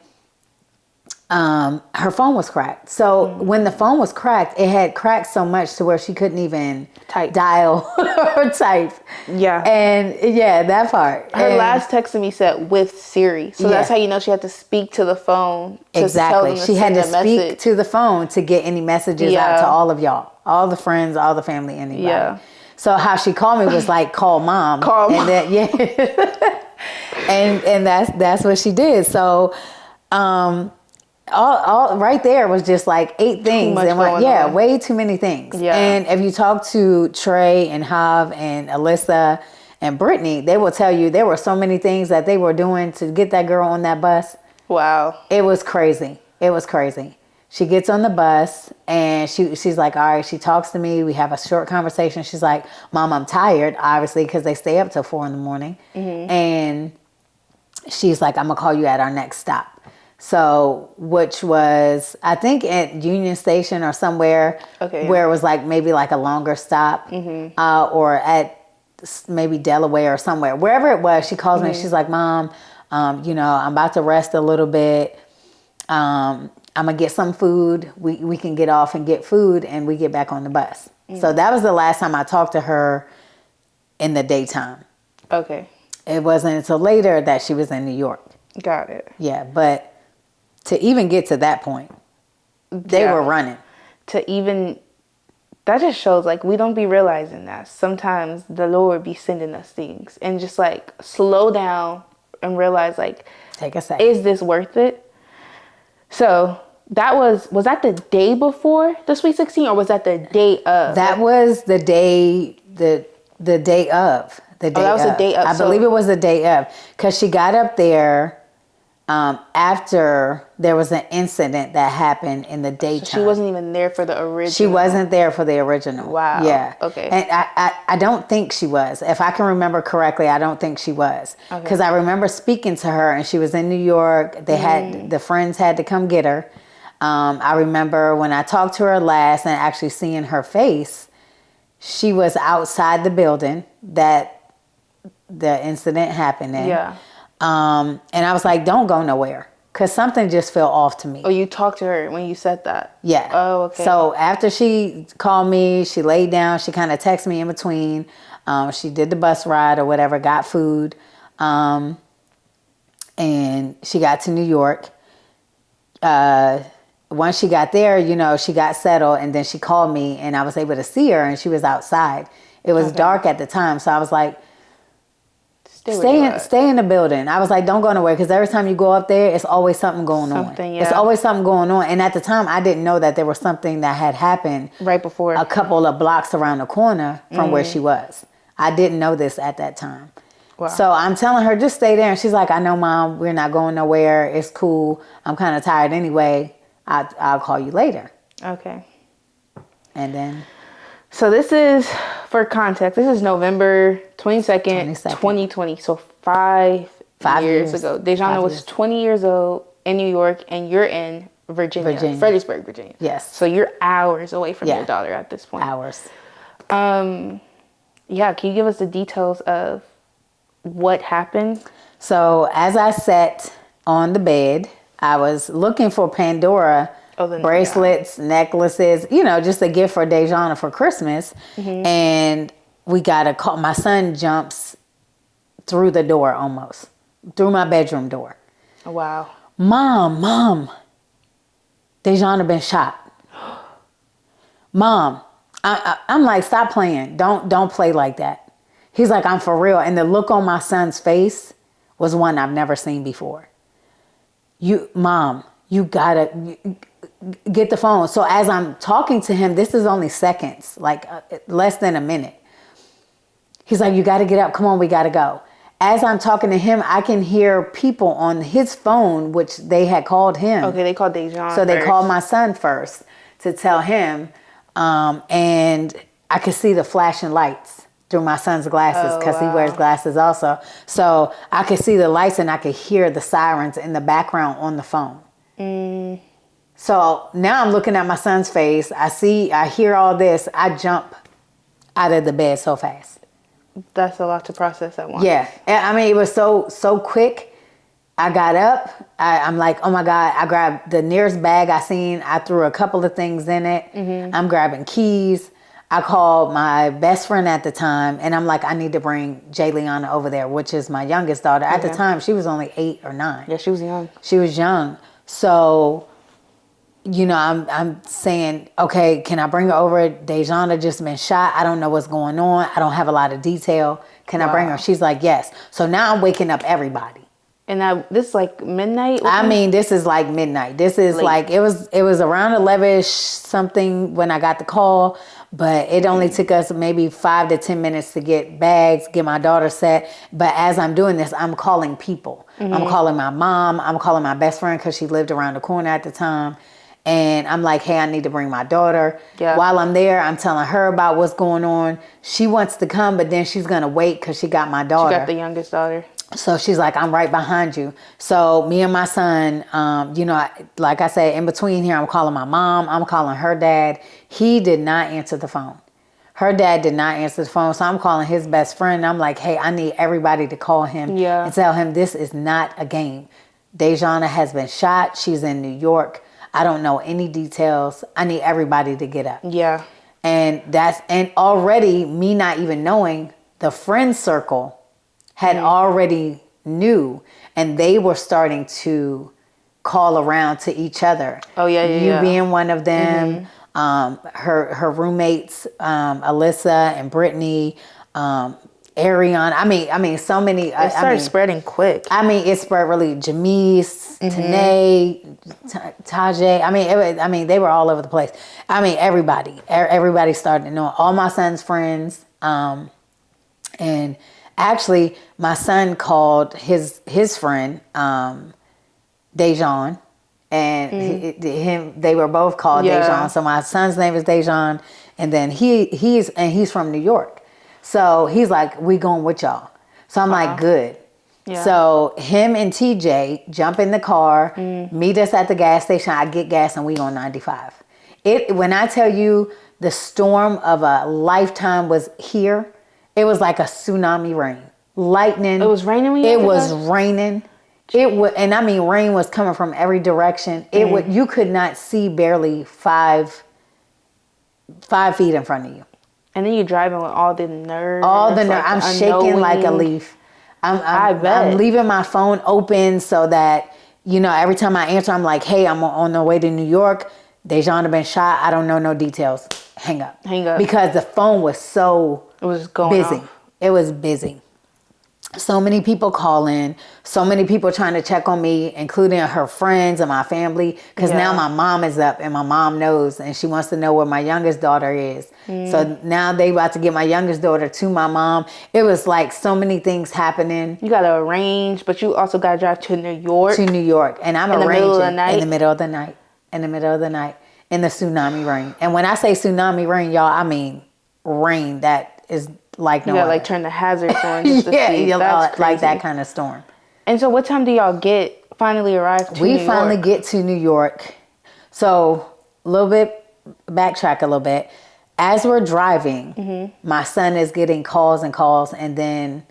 her phone was cracked. So when the phone was cracked, it had cracked so much to where she couldn't even dial or type. Yeah. And yeah, that part. Her last text to me said with Siri. So that's how you know she had to speak to the phone. To tell them to she had to speak message. to the phone to get any messages out to all of y'all. All the friends, all the family, anybody. Yeah. So how she called me was like, call mom. Call mom. That, yeah. and that's what she did. So all right there was just like 8 things. And way too many things. Yeah. And if you talk to Trey and Hav and Alyssa and Brittany, they will tell you there were so many things that they were doing to get that girl on that bus. Wow. It was crazy. It was crazy. She gets on the bus and she's like, all right, she talks to me. We have a short conversation. She's like, Mom, I'm tired, obviously, because they stay up till 4 a.m. And she's like, I'm going to call you at our next stop. So, which was, I think at Union Station or somewhere where it was like maybe like a longer stop or at maybe Delaware or somewhere. Wherever it was, she calls me and she's like, Mom, you know, I'm about to rest a little bit. I'm going to get some food. We can get off and get food and we get back on the bus. So that was the last time I talked to her in the daytime. Okay. It wasn't until later that she was in New York. Got it. Yeah, but to even get to that point, they were running. That just shows like we don't be realizing that sometimes the Lord be sending us things and just like slow down and realize like, take a second. Is this worth it? So that was that the day before the Sweet 16 or was that the day of? That was the day, the day of. The day that was of. the day of. I believe it was the day of because she got up there after there was an incident that happened in the daytime. So she wasn't even there for the original. She wasn't there for the original. Wow. Yeah. Okay. And I don't think she was. If I can remember correctly, I don't think she was. Because I remember speaking to her and she was in New York. They had, the friends had to come get her. I remember when I talked to her last and actually seeing her face, she was outside the building that the incident happened in. Yeah. And I was like, don't go nowhere. Because something just felt off to me. Oh, you talked to her when you said that? Yeah. Oh, okay. So after she called me, she laid down. She kind of texted me in between. She did the bus ride or whatever, got food. And she got to New York. Once she got there, you know, she got settled. And then she called me and I was able to see her and she was outside. It was dark at the time. So I was like, Stay in the building. I was like, don't go nowhere because every time you go up there, it's always something going on. Yeah. It's always something going on. And at the time, I didn't know that there was something that had happened right before a couple of blocks around the corner from where she was. I didn't know this at that time. Wow. So I'm telling her, just stay there. And she's like, I know, Mom, we're not going nowhere. It's cool. I'm kind of tired anyway. I'll call you later. Okay. And then... So this is, for context, this is November 22nd, 2020. So five years ago. Daiyjonna was 20 years old in New York and you're in Virginia. Fredericksburg, Virginia. Yes. So you're hours away from your daughter at this point. Hours. Can you give us the details of what happened? So as I sat on the bed, I was looking for Pandora bracelets, necklaces, you know, just a gift for Daiyjonna for Christmas. And we got a call. My son jumps through the door almost, through my bedroom door. Oh, wow. Mom, Daiyjonna been shot. Mom, I'm like, stop playing. Don't play like that. He's like, I'm for real. And the look on my son's face was one I've never seen before. Mom, you gotta get the phone. So as I'm talking to him, this is only seconds, like less than a minute. He's like, you got to get up. Come on, we got to go. As I'm talking to him, I can hear people on his phone, which they had called him. Okay, they called Daiyjonna So they first. called my son first to tell him. And I could see the flashing lights through my son's glasses because he wears glasses also. So I could see the lights and I could hear the sirens in the background on the phone. So now I'm looking at my son's face. I hear all this. I jump out of the bed so fast. That's a lot to process at once. Yeah. I mean, it was so quick. I got up. I'm like, oh my God. I grabbed the nearest bag I seen. I threw a couple of things in it. I'm grabbing keys. I called my best friend at the time, and I'm like, I need to bring Daiyjonna over there, which is my youngest daughter. At the time, she was only 8 or 9. Yeah, she was young. She was young. So, I'm saying, okay, can I bring her over? Daiyjonna just been shot. I don't know what's going on. I don't have a lot of detail. Can I bring her? She's like, yes. So now I'm waking up everybody. And this is like midnight? I mean, this is like midnight. This is like, it was around 11ish something when I got the call, but it only took us maybe 5 to 10 minutes to get bags, get my daughter set. But as I'm doing this, I'm calling people. I'm calling my mom. I'm calling my best friend because she lived around the corner at the time. And I'm like, hey, I need to bring my daughter. Yeah. While I'm there, I'm telling her about what's going on. She wants to come, but then she's going to wait because she got my daughter. She got the youngest daughter. So she's like, I'm right behind you. So me and my son, like I said, in between here, I'm calling my mom. I'm calling her dad. He did not answer the phone. Her dad did not answer the phone. So I'm calling his best friend. I'm like, hey, I need everybody to call him and tell him this is not a game. Daiyjonna has been shot. She's in New York. I don't know any details. I need everybody to get up. Yeah. And already me not even knowing, the friend circle had already knew, and they were starting to call around to each other. Oh yeah, you being one of them, her roommates, Alyssa and Brittany, Ariana. I mean, so many. It started spreading quick. I mean, it spread really. Janice, Tanae, Tajay. I mean, they were all over the place. I mean, everybody started to know. All my son's friends, and actually, my son called his friend, Daiyjonna, and they were both called Daiyjonna. So my son's name is Daiyjonna, and then he's from New York. So he's like, we going with y'all. So I'm like, good. Yeah. So him and TJ jump in the car, meet us at the gas station. I get gas and we on 95. When I tell you the storm of a lifetime was here, it was like a tsunami rain. Lightning. It was raining? It was raining. And I mean, rain was coming from every direction. You could not see barely 5 feet in front of you. And then you're driving with all the nerves. I'm shaking like a leaf. I'm leaving my phone open so that, every time I answer, I'm like, hey, I'm on the way to New York. Daiyjonna been shot. I don't know no details. Hang up. Because the phone was it was going busy. off. It was busy. So many people calling, so many people trying to check on me, including her friends and my family. Because now my mom is up and my mom knows and she wants to know where my youngest daughter is. So now they about to get my youngest daughter to my mom. It was like so many things happening. You got to arrange, but you also got to drive to New York. And I'm arranging in the middle of the night. In the tsunami rain. And when I say tsunami rain, y'all, I mean rain that is like no other. You gotta turn the hazards on just to see. That's like that kind of storm. And so what time do y'all finally arrive to New York? We finally get to New York. So backtrack a little bit. As we're driving, my son is getting calls, and then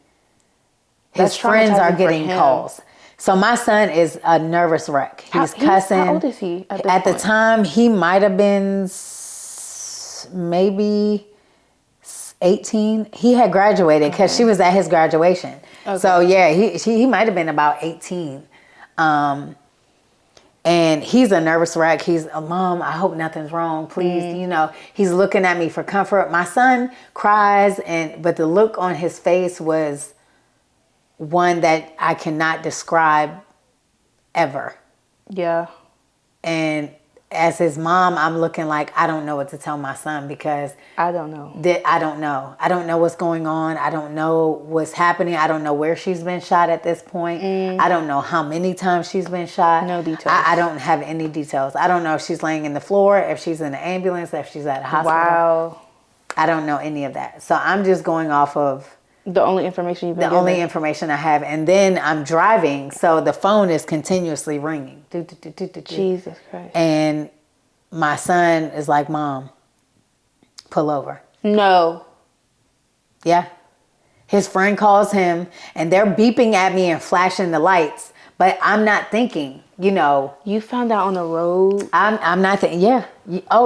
his friends are getting calls. So my son is a nervous wreck. He's cussing. How old is he at this point? The time, he might have been maybe 18. He had graduated because she was at his graduation. Okay. So yeah, he might have been about 18. And he's a nervous wreck. He's, Mom, I hope nothing's wrong. Please, he's looking at me for comfort. My son cries, but the look on his face was one that I cannot describe ever. Yeah. And as his mom, I'm looking like I don't know what to tell my son because I don't know. I don't know. I don't know what's going on. I don't know what's happening. I don't know where she's been shot at this point. I don't know how many times she's been shot. No details. I don't have any details. I don't know if she's laying in the floor, if she's in an ambulance, if she's at a hospital. Wow. I don't know any of that. So I'm just going off of the only information you've been given. Only information I have. And then I'm driving, so the phone is continuously ringing. Jesus Christ. And my son is like, Mom, pull over. No. Yeah. His friend calls him, and they're beeping at me and flashing the lights, but I'm not thinking, You found out on the road? I'm not thinking, yeah.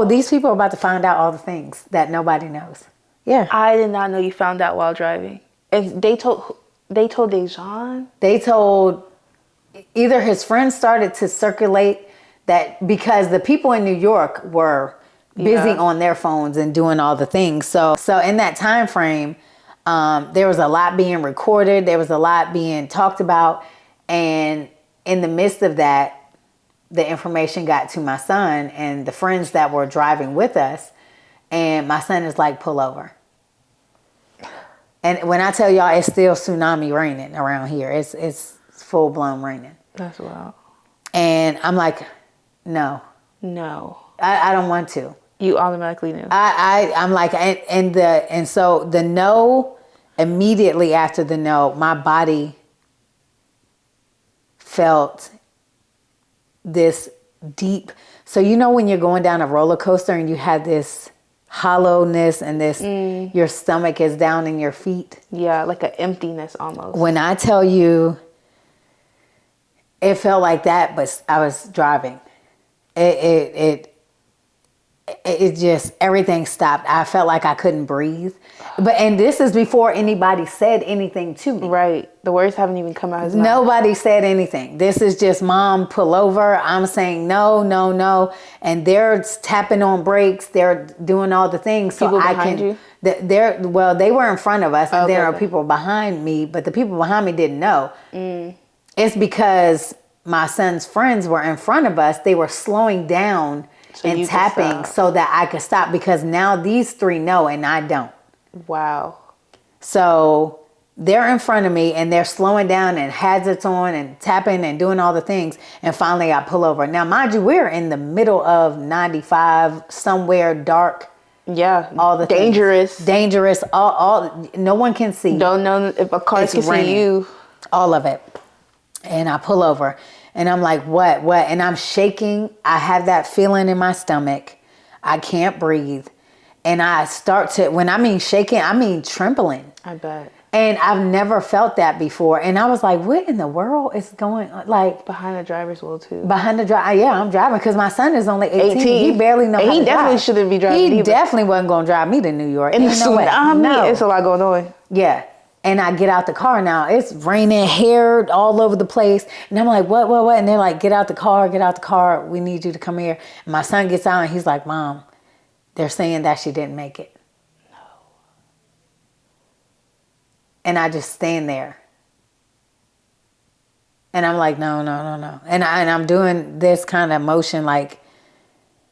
These people are about to find out all the things that nobody knows. Yeah. I did not know you found out while driving. And they told Daiyjonna? They told, either his friends started to circulate that because the people in New York were busy on their phones and doing all the things. So in that time frame, there was a lot being recorded. There was a lot being talked about. And in the midst of that, the information got to my son and the friends that were driving with us. And my son is like, pull over. And when I tell y'all, it's still tsunami raining around here. It's full blown raining. That's wild. And I'm like, no. I don't want to. You automatically knew. I'm like, and so the no, immediately after the no, my body felt this deep. So when you're going down a roller coaster and you had this hollowness and this, your stomach is down in your feet. Yeah, like an emptiness almost. When I tell you, it felt like that, but I was driving. It just, everything stopped. I felt like I couldn't breathe. And this is before anybody said anything to me. Right. The words haven't even come out of his mouth. Nobody said anything. This is just, Mom, pull over. I'm saying no, no, no. And they're tapping on brakes. They're doing all the things. So people behind you? They were in front of us. And there are people behind me. But the people behind me didn't know. It's because my son's friends were in front of us. They were slowing down and tapping so that I could stop, because now these three know and I don't. Wow. So they're in front of me and they're slowing down and hazards on and tapping and doing all the things. And finally I pull over. Now, mind you, we're in the middle of 95, somewhere dark. Yeah. All the dangerous. Things. Dangerous. All no one can see. Don't know if a car can see you. All of it. And I pull over. And I'm like, what? And I'm shaking. I have that feeling in my stomach. I can't breathe. And I start to, when I mean shaking, I mean trembling. I bet. And I've never felt that before. And I was like, what in the world is going on? Like, behind the driver's wheel too. Behind the driver. Yeah, I'm driving because my son is only 18. He barely knows how to drive. He definitely shouldn't be driving He definitely wasn't going to drive me to New York. In the tsunami, no. It's a lot going on. Yeah. And I get out the car now. It's raining, hair all over the place. And I'm like, what? And they're like, get out the car. We need you to come here. And my son gets out and he's like, Mom, they're saying that she didn't make it. No. And I just stand there. And I'm like, no. And I'm doing this kind of motion like,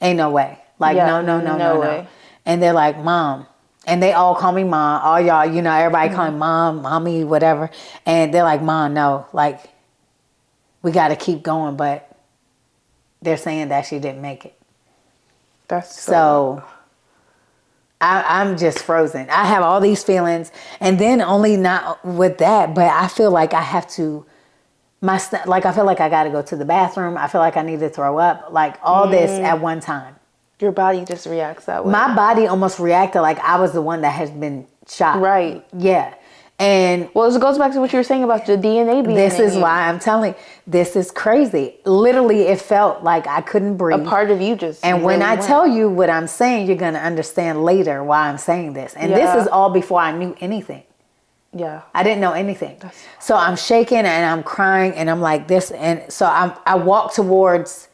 ain't no way. Like, no way. And they're like, Mom. And they all call me Mom. All y'all, everybody call me Mom, Mommy, whatever. And they're like, Mom, no. Like, we got to keep going. But they're saying that she didn't make it. That's so I'm just frozen. I have all these feelings. And then only not with that, but I feel like I have to, I feel like I got to go to the bathroom. I feel like I need to throw up. Like all this at one time. Your body just reacts that way. My body almost reacted like I was the one that has been shot. Right. Yeah. And well, it goes back to what you were saying about the DNA being this is in why I'm telling, this is crazy. Literally, it felt like I couldn't breathe. a part of you just. And when really I went. tell you what I'm saying, you're going to understand later why I'm saying this. And this is all before I knew anything. Yeah. I didn't know anything. So I'm shaking and I'm crying and I'm like this. And so I walk towards,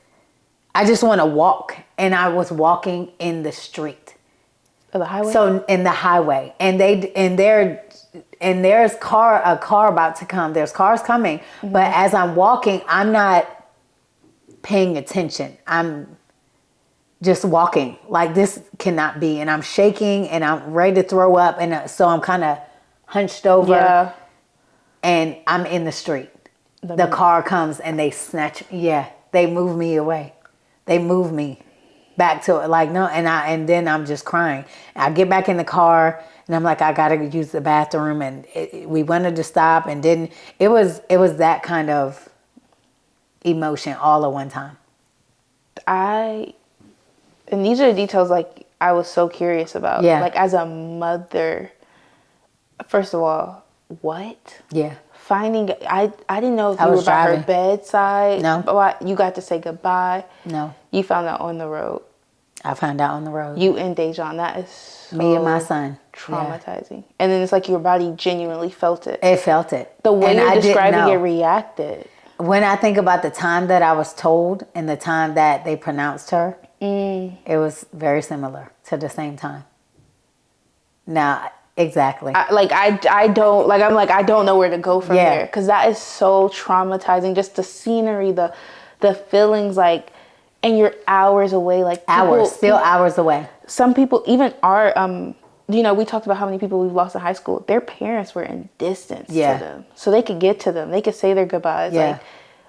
I just want to walk. And I was walking in the street. Of the highway? So in the highway. And there's a car about to come. There's cars coming. Mm-hmm. But as I'm walking, I'm not paying attention. I'm just walking. Like, this cannot be. And I'm shaking and I'm ready to throw up. And so I'm kind of hunched over. Yeah. And I'm in the street. The car comes and they snatch me. Yeah. They move me away. They move me back to it. Like, no. And then I'm just crying. I get back in the car and I'm like, I got to use the bathroom. And we wanted to stop and didn't. It was that kind of emotion all at one time. And these are the details, like, I was so curious about. Yeah. Like, as a mother, first of all, what? Yeah. Finding, I didn't know if you were by her bedside. No. You got to say goodbye. No. You found out on the road. I found out on the road. You and Daiyjonna. That is so me and my son. Traumatizing. Yeah. And then it's like your body genuinely felt it. It felt it. The way you're describing it reacted. When I think about the time that I was told and the time that they pronounced her, it was very similar to the same time. Now, exactly. I don't know where to go from there, because that is so traumatizing. Just the scenery, the feelings, like, and you're hours away, like hours away. Some people even are, we talked about how many people we've lost in high school. Their parents were in distance to them, so they could get to them. They could say their goodbyes. Yeah. Like,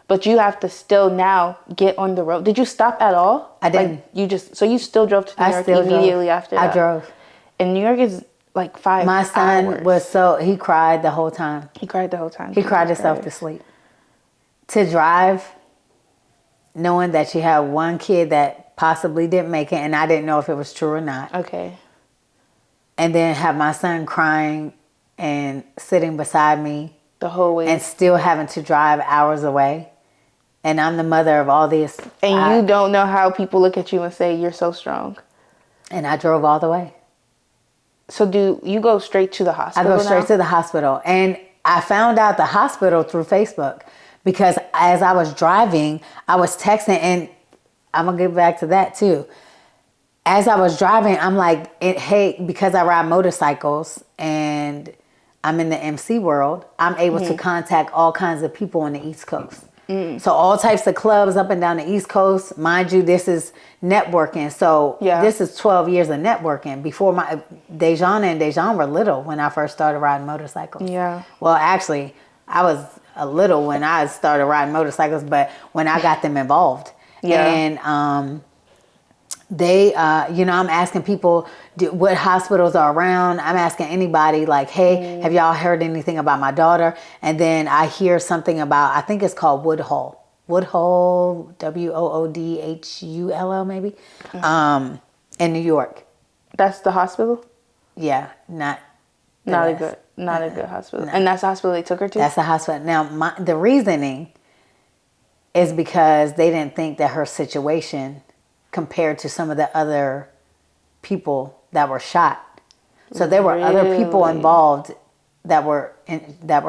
but you have to still now get on the road. Did you stop at all? I didn't. So you still drove to New York immediately after that? I drove. And New York is like 5 hours. My son he cried the whole time. He cried the whole time. He cried himself to sleep. To drive, knowing that you had one kid that possibly didn't make it, and I didn't know if it was true or not. Okay. And then have my son crying and sitting beside me the whole way, and still having to drive hours away. And I'm the mother of all this. And you don't know how people look at you and say, you're so strong. And I drove all the way. So do you go straight to the hospital? I go straight to the hospital. And I found out the hospital through Facebook, because as I was driving, I was texting, and I'm going to get back to that too. As I was driving, I'm like, hey, because I ride motorcycles and I'm in the MC world, I'm able to contact all kinds of people on the East Coast. So all types of clubs up and down the East Coast. Mind you, this is networking. So this is 12 years of networking. Before Daiyjonna were little when I first started riding motorcycles. Yeah. Well, actually, I was a little when I started riding motorcycles, but when I got them involved. Yeah. And they, I'm asking people what hospitals are around. I'm asking anybody, like, hey, have y'all heard anything about my daughter? And then I hear something about, I think it's called Woodhull, Woodhull, maybe, in New York. That's the hospital? Yeah, not a good hospital. No. And that's the hospital they took her to? That's the hospital. Now, the reasoning is because they didn't think that her situation compared to some of the other people that were shot. So there were other people involved that were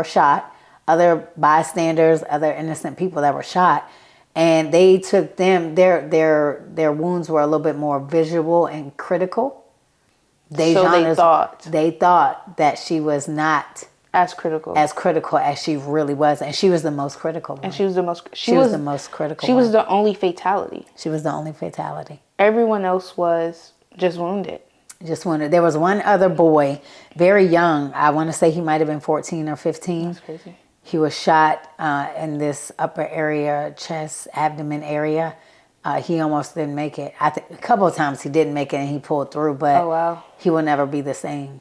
shot, other bystanders, other innocent people that were shot, and they took them. Their wounds were a little bit more visual and critical. They thought that she was not as critical as she really was, and she was the most critical one. And she was the most critical. She was the only fatality. She was the only fatality. Everyone else was just wounded. There was one other boy, very young. I want to say he might have been 14 or 15. That's crazy. He was shot in this upper area, chest, abdomen area. He almost didn't make it. I think a couple of times he didn't make it and he pulled through, but he will never be the same.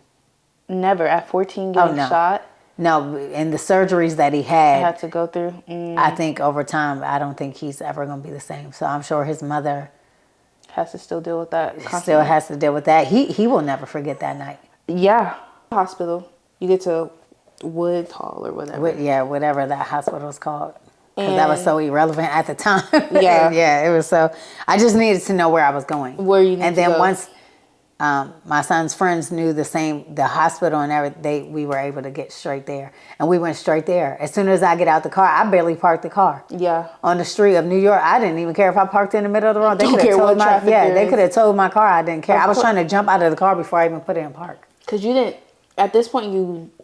Never at 14 getting shot? No, and the surgeries that he had to go through. I think over time, I don't think he's ever going to be the same. So I'm sure his mother has to still deal with that. Still has to deal with that. He will never forget that night. Yeah. Hospital. You get to Wood Hall or whatever. Whatever that hospital was called. Because that was so irrelevant at the time. Yeah. Yeah, it was so... I just needed to know where I was going. Where you need and to then go. Once my son's friends knew the hospital and everything, we were able to get straight there. And we went straight there. As soon as I get out the car, I barely parked the car. Yeah. On the street of New York, I didn't even care if I parked in the middle of the road. They Don't care what traffic there they is. could have towed my car. I didn't care. I was trying to jump out of the car before I even put it in park. Because you didn't... At this point,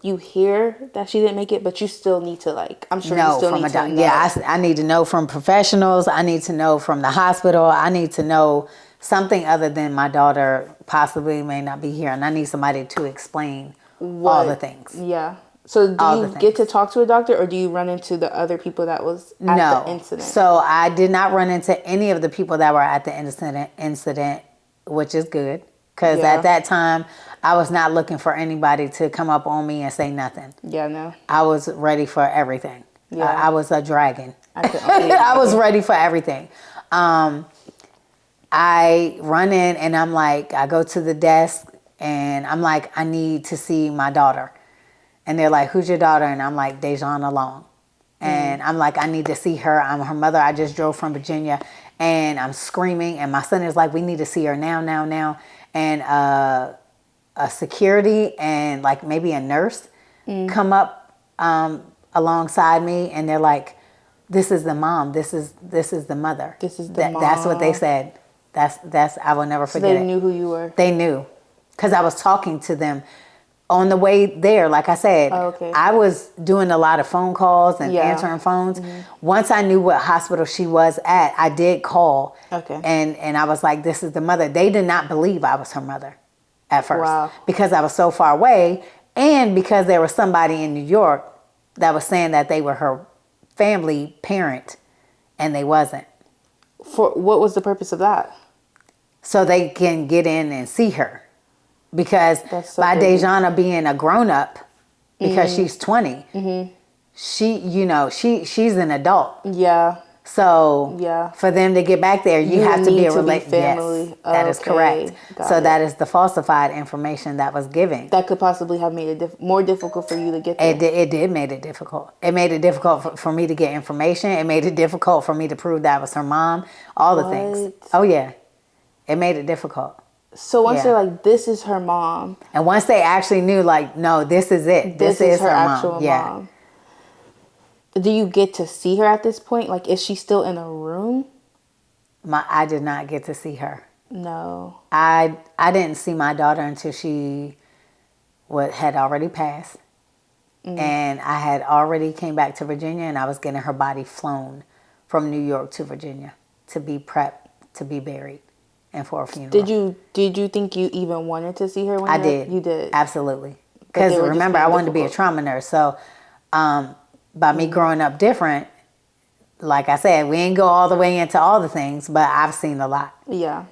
you hear that she didn't make it, but you still need to, like... I'm sure you still need to know. Yeah, I need to know from professionals. I need to know from the hospital. I need to know something other than my daughter possibly may not be here. And I need somebody to explain all the things. Yeah. So do you get to talk to a doctor, or do you run into the other people that was at the incident? So I did not run into any of the people that were at the incident, which is good. Because at that time, I was not looking for anybody to come up on me and say nothing. Yeah, no. I was ready for everything. Yeah. I was a dragon. I was ready for everything. I run in and I'm like, I go to the desk and I'm like, I need to see my daughter. And they're like, who's your daughter? And I'm like, Daiyjonna Long. And I'm like, I need to see her. I'm her mother. I just drove from Virginia. And I'm screaming. And my son is like, we need to see her now. And a security and like maybe a nurse come up alongside me. And they're like, this is the mom. This is the mother. This is the mom. That's what they said. That's I will never forget it. They knew who you were. They knew. Because I was talking to them on the way there. Like I said, I was doing a lot of phone calls and answering phones. Once I knew what hospital she was at, I did call. Okay. And I was like, this is the mother. They did not believe I was her mother at first. Because I was so far away, and because there was somebody in New York that was saying that they were her family parent, and they wasn't. For what was the purpose of that? So they can get in and see her. Because by Daiyjonna being a grown-up, because she's 20, she's an adult. Yeah. So for them to get back there, you have to be a related family. Yes, that is correct. So that is the falsified information that was given. That could possibly have made it more difficult for you to get there. It did made it difficult. It made it difficult for me to get information. It made it difficult for me to prove that I was her mom. All the things. Oh, yeah. It made it difficult. So once they're like, this is her mom. And once they actually knew, like, no, this is it. This is her actual mom. Yeah. Do you get to see her at this point? Like, is she still in a room? I did not get to see her. No. I didn't see my daughter until she had already passed. And I had already came back to Virginia, and I was getting her body flown from New York to Virginia to be prepped to be buried. And for a funeral. Did you think you even wanted to see her when I did. You did? Absolutely. Because remember, I wanted to be a trauma nurse. So by me growing up different, like I said, we ain't go all the way into all the things, but I've seen a lot. Yeah.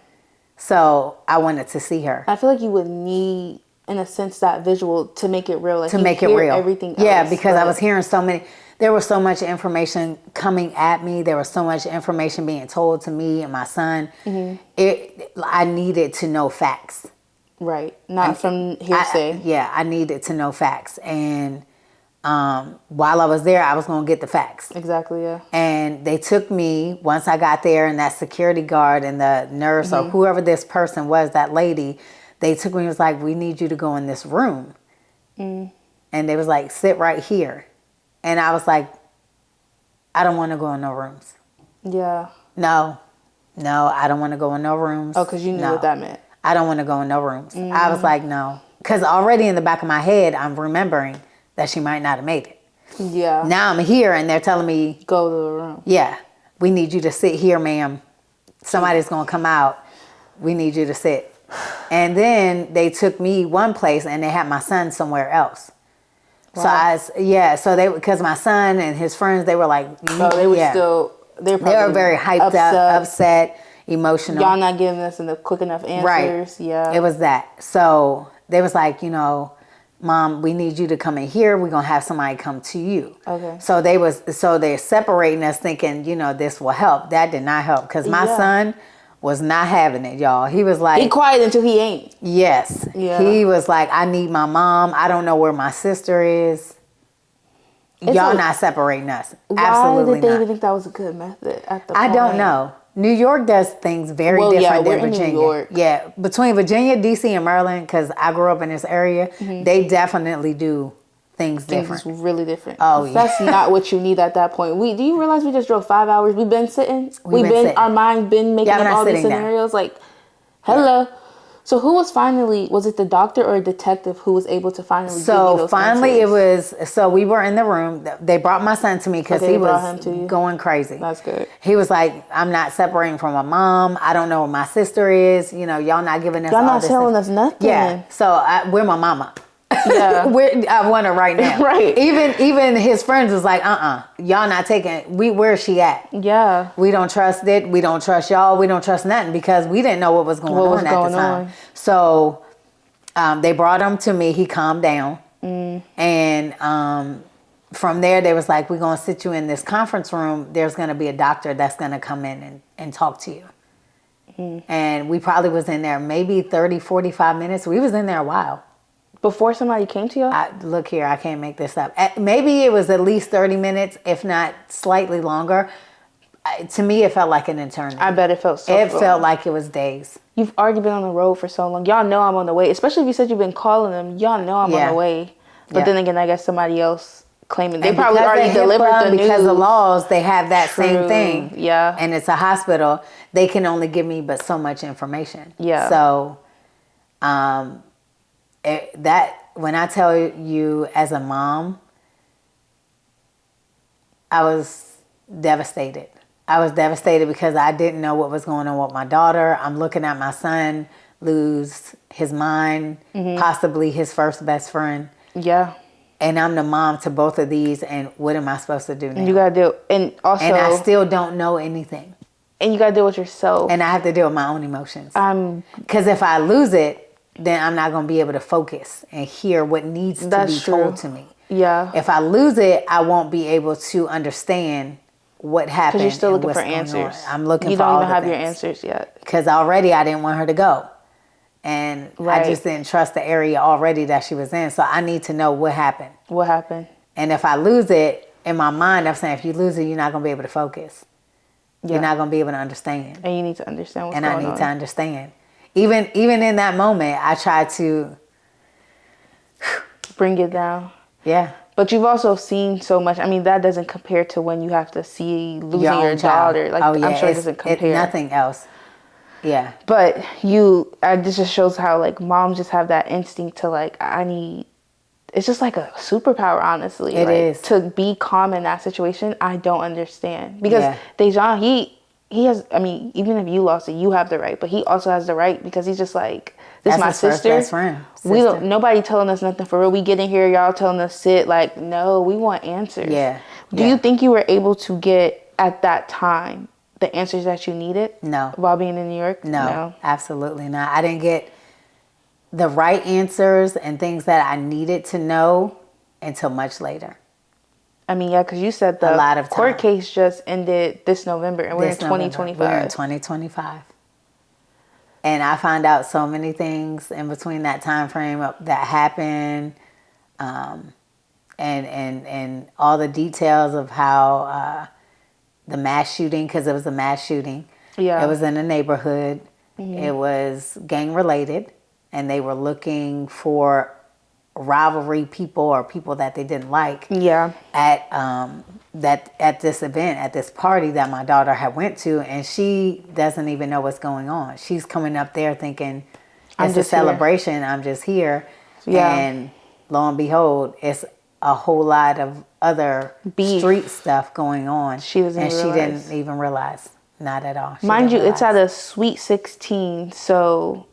So I wanted to see her. I feel like you would need, in a sense, that visual to make it real. Like, to make it real. Everything else. Yeah, because I was hearing so many... There was so much information coming at me. There was so much information being told to me and my son. I needed to know facts. Right. Not from hearsay. I needed to know facts. And while I was there, I was going to get the facts. Exactly, yeah. And they took me, once I got there, and that security guard and the nurse or whoever this person was, that lady, they took me and was like, we need you to go in this room. And they was like, sit right here. And I was like, I don't want to go in no rooms. Yeah. No, I don't want to go in no rooms. Oh, because you knew what that meant. I don't want to go in no rooms. I was like, no. Because already in the back of my head, I'm remembering that she might not have made it. Yeah. Now I'm here and they're telling me, go to the room. Yeah. We need you to sit here, ma'am. Somebody's going to come out. We need you to sit. And then they took me one place and they had my son somewhere else. Wow. So they, because my son and his friends, they were like, they were they were very hyped up, upset, emotional. Y'all not giving us the quick enough answers. Right. Yeah. It was that. So they was like, Mom, we need you to come in here. We're going to have somebody come to you. Okay. So they're separating us thinking, this will help. That did not help because my son was not having it, y'all. He was like... He quiet until he ain't. Yes. Yeah. He was like, I need my mom. I don't know where my sister is. y'all not separating us. Why Absolutely did they not. even think that was a good method at the I point? don't know. New York does things very different than Virginia. In New York. Yeah, between Virginia, DC, and Maryland, because I grew up in this area, they definitely do things different. It's really different. Oh, yeah. That's not what you need at that point. Do you realize we just drove 5 hours? We've been sitting. We've been sitting. Our mind been making up all these scenarios. Like, hello. Yeah. So who was it the doctor or a detective who was able to finally give you those answers? So we were in the room. They brought my son to me because he was going crazy. That's good. He was like, I'm not separating from my mom. I don't know what my sister is. You know, y'all not giving us all this. Y'all not telling us nothing. Yeah. So we're my mama. Yeah. I want her right now. Right. Even his friends was like, y'all not taking, where's she at? Yeah. We don't trust it. We don't trust y'all. We don't trust nothing because we didn't know what was going on at the time. So they brought him to me. He calmed down. And from there, they was like, we're going to sit you in this conference room. There's going to be a doctor that's going to come in and talk to you. And we probably was in there maybe 30, 45 minutes. We was in there a while. Before somebody came to you? Look here, I can't make this up. Maybe it was at least 30 minutes, if not slightly longer. To me, it felt like an eternity. I bet it felt so It felt like it was days. You've already been on the road for so long. Y'all know I'm on the way. Especially if you said you've been calling them. Y'all know I'm on the way. But then again, I guess somebody else claiming. They probably already delivered the news. Because of laws, they have that same thing. Yeah. And it's a hospital. They can only give me but so much information. Yeah. So, when I tell you as a mom, I was devastated. I was devastated because I didn't know what was going on with my daughter. I'm looking at my son lose his mind, possibly his first best friend. Yeah. And I'm the mom to both of these, and what am I supposed to do now? You gotta do, and I still don't know anything. And you gotta deal with yourself. And I have to deal with my own emotions. Because if I lose it, then I'm not going to be able to focus and hear what needs to be told to me. Yeah. If I lose it, I won't be able to understand what happened. Because you're still looking for answers. I'm looking for all the things. You don't even have your answers yet. Because already I didn't want her to go. And I just didn't trust the area already that she was in. So I need to know what happened. What happened? And if I lose it, in my mind, I'm saying if you lose it, you're not going to be able to focus. Yeah. You're not going to be able to understand. And you need to understand what's going on. And I need to understand. Even in that moment, I tried to bring it down. Yeah. But you've also seen so much. I mean, that doesn't compare to when you have to see losing your daughter. Like, I'm sure it doesn't compare. Nothing else. Yeah. But this just shows how, like, moms just have that instinct to, like, it's just like a superpower, honestly. It is. To be calm in that situation, I don't understand. Because Daiyjonna, he has, I mean, even if you lost it, you have the right. But he also has the right because he's just like, this is my sister. Best friend. Nobody telling us nothing for real. We get in here, y'all telling us sit. Like, no, we want answers. Yeah. Do you think you were able to get, at that time, the answers that you needed? No. While being in New York? No, absolutely not. I didn't get the right answers and things that I needed to know until much later. I mean, yeah, because you said the court case just ended this November, and we're in 2025. We're in 2025. And I found out so many things in between that time frame that happened, and all the details of how the mass shooting, because it was a mass shooting. Yeah. It was in a neighborhood. Mm-hmm. It was gang related, and they were looking for rivalry people or people that they didn't like. Yeah. At this event, at this party that my daughter had went to, and she doesn't even know what's going on. She's coming up there thinking it's a celebration. Here. I'm just here. Yeah. And lo and behold, it's a whole lot of other street stuff going on. She didn't even realize. Not at all. Mind you, it's at a Sweet 16, so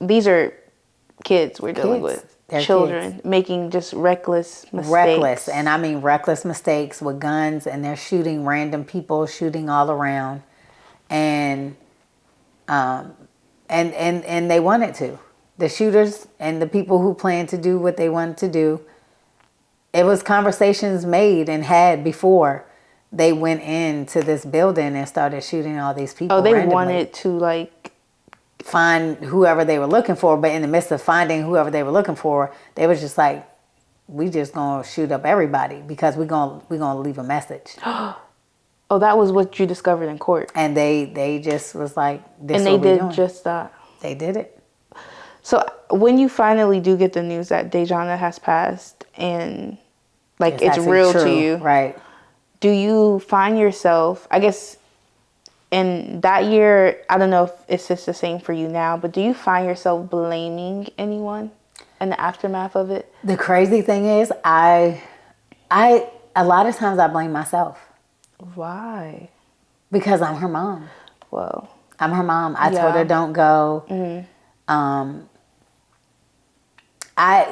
these are kids we're dealing with. They're children making just reckless mistakes. And I mean reckless mistakes with guns, and they're shooting random people, shooting all around, and they wanted to. The shooters and the people who planned to do what they wanted to do. It was conversations made and had before they went into this building and started shooting all these people. Oh, they randomly. Wanted to like find whoever they were looking for, but in the midst of finding whoever they were looking for, they was just like, we just gonna shoot up everybody because we gonna leave a message. Oh, that was what you discovered in court. And they just was like, this and is what they we did doing. just that. They did it. So when you finally do get the news that Daiyjonna has passed and like it's real true, to you, right? Do you find yourself, I guess, in that year, I don't know if it's just the same for you now, but do you find yourself blaming anyone in the aftermath of it? The crazy thing is, I a lot of times I blame myself. Why? Because I'm her mom. Well, I'm her mom. I told her don't go. Mm-hmm.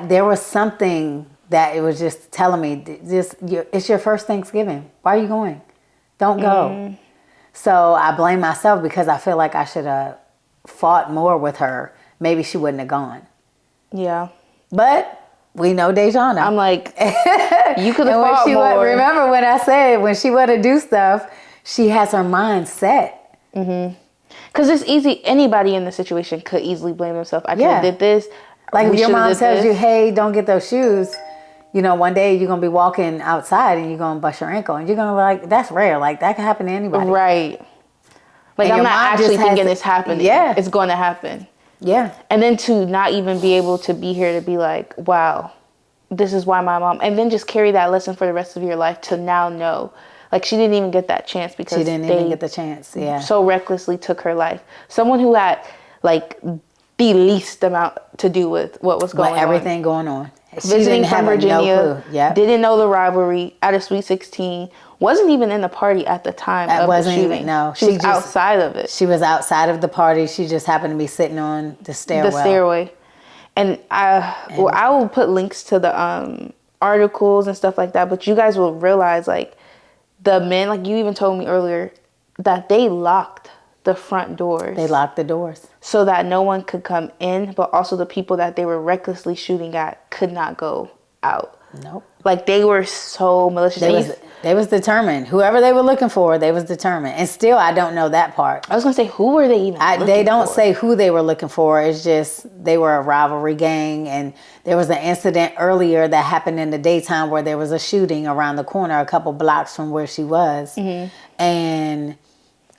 There was something that it was just telling me, it's your first Thanksgiving. Why are you going? Don't go. So I blame myself because I feel like I should have fought more with her. Maybe she wouldn't have gone. Yeah. But we know Daiyjonna. I'm like, you could have fought more. Remember when I said when she want to do stuff, she has her mind set. Mm-hmm. Because it's easy. Anybody in the situation could easily blame themselves. I could have did this. Like if your mom tells you, hey, don't get those shoes. You know, one day you're going to be walking outside and you're going to bust your ankle. And you're going to be like, that's rare. Like, that can happen to anybody. Right. Like, I'm not actually thinking it's happening. Yeah. It's going to happen. Yeah. And then to not even be able to be here to be like, wow, this is why my mom... And then just carry that lesson for the rest of your life to now know. Like, she didn't even get that chance because she didn't even get the chance. Yeah. So recklessly took her life. Someone who had, like, the least amount to do with what was going on. Everything going on. Visiting from Virginia, didn't know the rivalry at a Sweet 16, wasn't even in the party at the time of the shooting. She was outside of it. She was outside of the party. She just happened to be sitting on the stairway. And I will put links to the articles and stuff like that, but you guys will realize, like, the men, like you even told me earlier, that they locked the front doors. They locked the doors. So that no one could come in, but also the people that they were recklessly shooting at could not go out. Nope. Like, they were so malicious. They was determined. Whoever they were looking for, they was determined. And still, I don't know that part. I was going to say, who were they even looking for? They don't say who they were looking for. It's just they were a rivalry gang. And there was an incident earlier that happened in the daytime where there was a shooting around the corner a couple blocks from where she was. Mm-hmm. And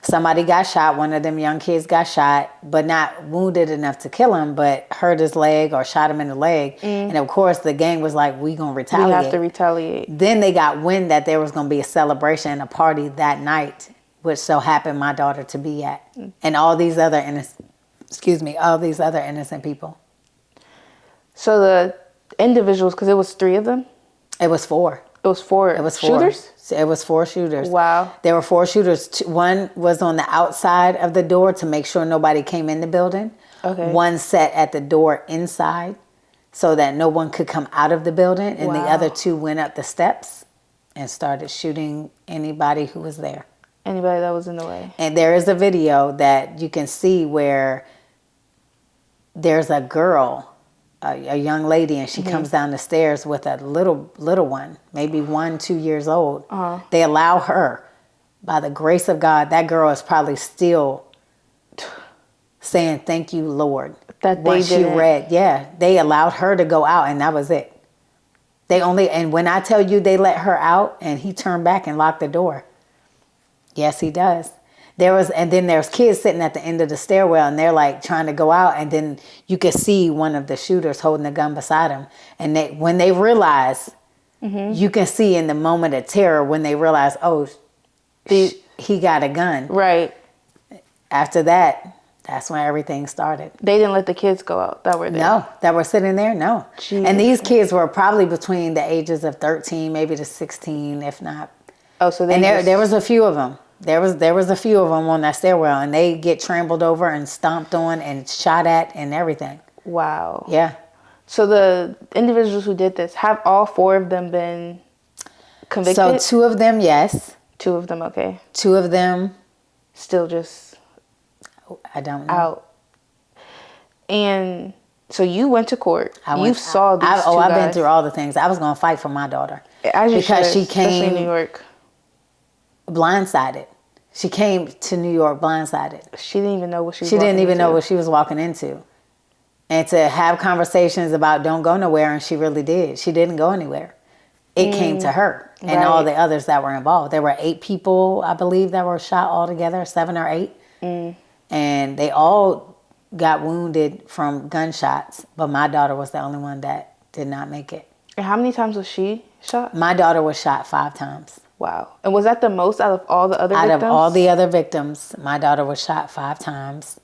somebody got shot. One of them young kids got shot, but not wounded enough to kill him, but hurt his leg or shot him in the leg. And of course, the gang was like, we going to retaliate. We have to retaliate. Then they got wind that there was going to be a celebration, a party that night, which so happened my daughter to be at. And all these other innocent people. So the individuals, because it was 3 of them? It was 4. It was 4. It was 4 shooters? It was 4 shooters. Wow. There were 4 shooters. One was on the outside of the door to make sure nobody came in the building. Okay. One sat at the door inside so that no one could come out of the building. And the other 2 went up the steps and started shooting anybody who was there. Anybody that was in the way. And there is a video that you can see where there's a girl, a young lady, and she comes down the stairs with a little one, maybe 1-2 years old. They allow her, by the grace of God, that girl is probably still saying, thank you, Lord. That they she read, they allowed her to go out, and that was it. And when I tell you they let her out, and he turned back and locked the door. Yes, he does. And then there's kids sitting at the end of the stairwell, and they're like trying to go out, and then you could see one of the shooters holding a gun beside him. And when they realize, you can see in the moment of terror when they realize, he got a gun. Right. After that, that's when everything started. They didn't let the kids go out that were there? No, that were sitting there, no. Jeez. And these kids were probably between the ages of 13, maybe to 16, if not. Oh, so there was a few of them. There was a few of them on that stairwell, and they get trampled over and stomped on and shot at and everything. Wow. Yeah. So the individuals who did this, have all 4 of them been convicted? So 2 of them, yes. 2 of them, okay. 2 of them. Still just... I don't know. Out. And so you went to court. You saw these 2 guys. I've been through all the things. I was going to fight for my daughter. Because she came... Especially in New York. Blindsided. She came to New York blindsided. She didn't even know what she was walking into. She didn't even know what she was walking into. and to have conversations about don't go nowhere, and she really did. She didn't go anywhere. It came to her and all the others that were involved. There were 8 people, I believe, that were shot altogether, 7 or 8. And they all got wounded from gunshots, but my daughter was the only one that did not make it. And how many times was she shot? My daughter was shot 5 times. Wow. And was that the most out of all the other victims? Out of all the other victims, my daughter was shot 5 times.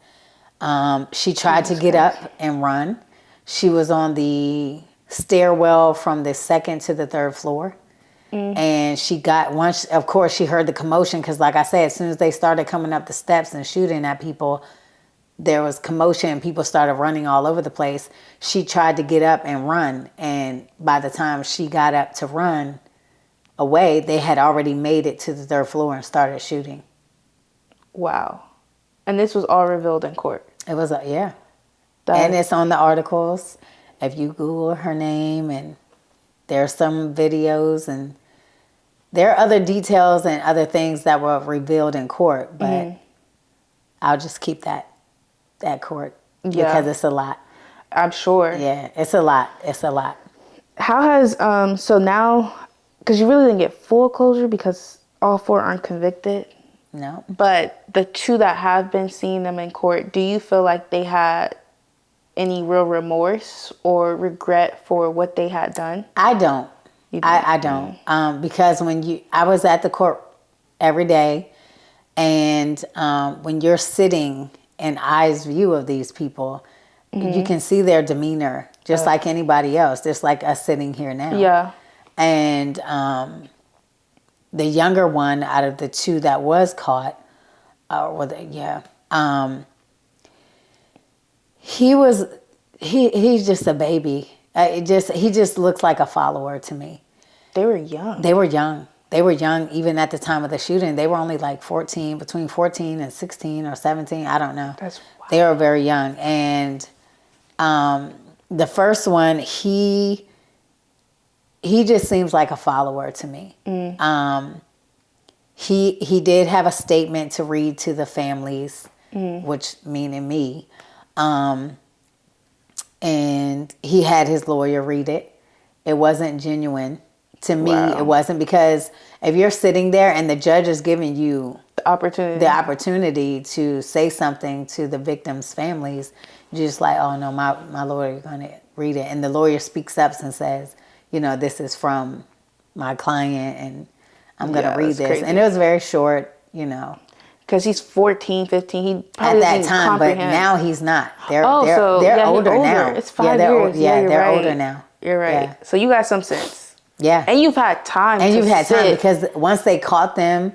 She tried to get up and run. She was on the stairwell from the 2nd to the 3rd floor. And she got, once, of course, she heard the commotion because, like I said, as soon as they started coming up the steps and shooting at people, there was commotion and people started running all over the place. She tried to get up and run. And by the time she got up to run away, they had already made it to the 3rd floor and started shooting. Wow. And this was all revealed in court? It was, yeah. And it's on the articles. If you Google her name, and there's some videos, and there are other details and other things that were revealed in court, but I'll just keep that court because it's a lot. I'm sure. Yeah, it's a lot. It's a lot. How has, so now, because you really didn't get full closure because all 4 aren't convicted. No. But the 2 that have been seeing them in court, do you feel like they had any real remorse or regret for what they had done? I don't. I don't. Because I was at the court every day, and when you're sitting in eyes view of these people, you can see their demeanor just like anybody else, just like us sitting here now. Yeah. And the younger one out of the 2 that was caught, he's just a baby. He just looks like a follower to me. They were young. They were young even at the time of the shooting. They were only like 14, between 14 and 16 or 17. I don't know. That's wild. They were very young. And the first one, he just seems like a follower to me. He did have a statement to read to the families, which meaning me. And he had his lawyer read it. It wasn't genuine. To me, it wasn't, because if you're sitting there and the judge is giving you the opportunity to say something to the victims' families, you're just like, oh no, my lawyer is going to read it. And the lawyer speaks up and says, this is from my client and I'm going to read this. Crazy. And it was very short, Because he's 14, 15. He probably at that time, but now he's not. They're older now. It's 5 years. They're older now. You're right. Yeah. So you got some sense. Yeah. And you've had time. And you've had time, because once they caught them,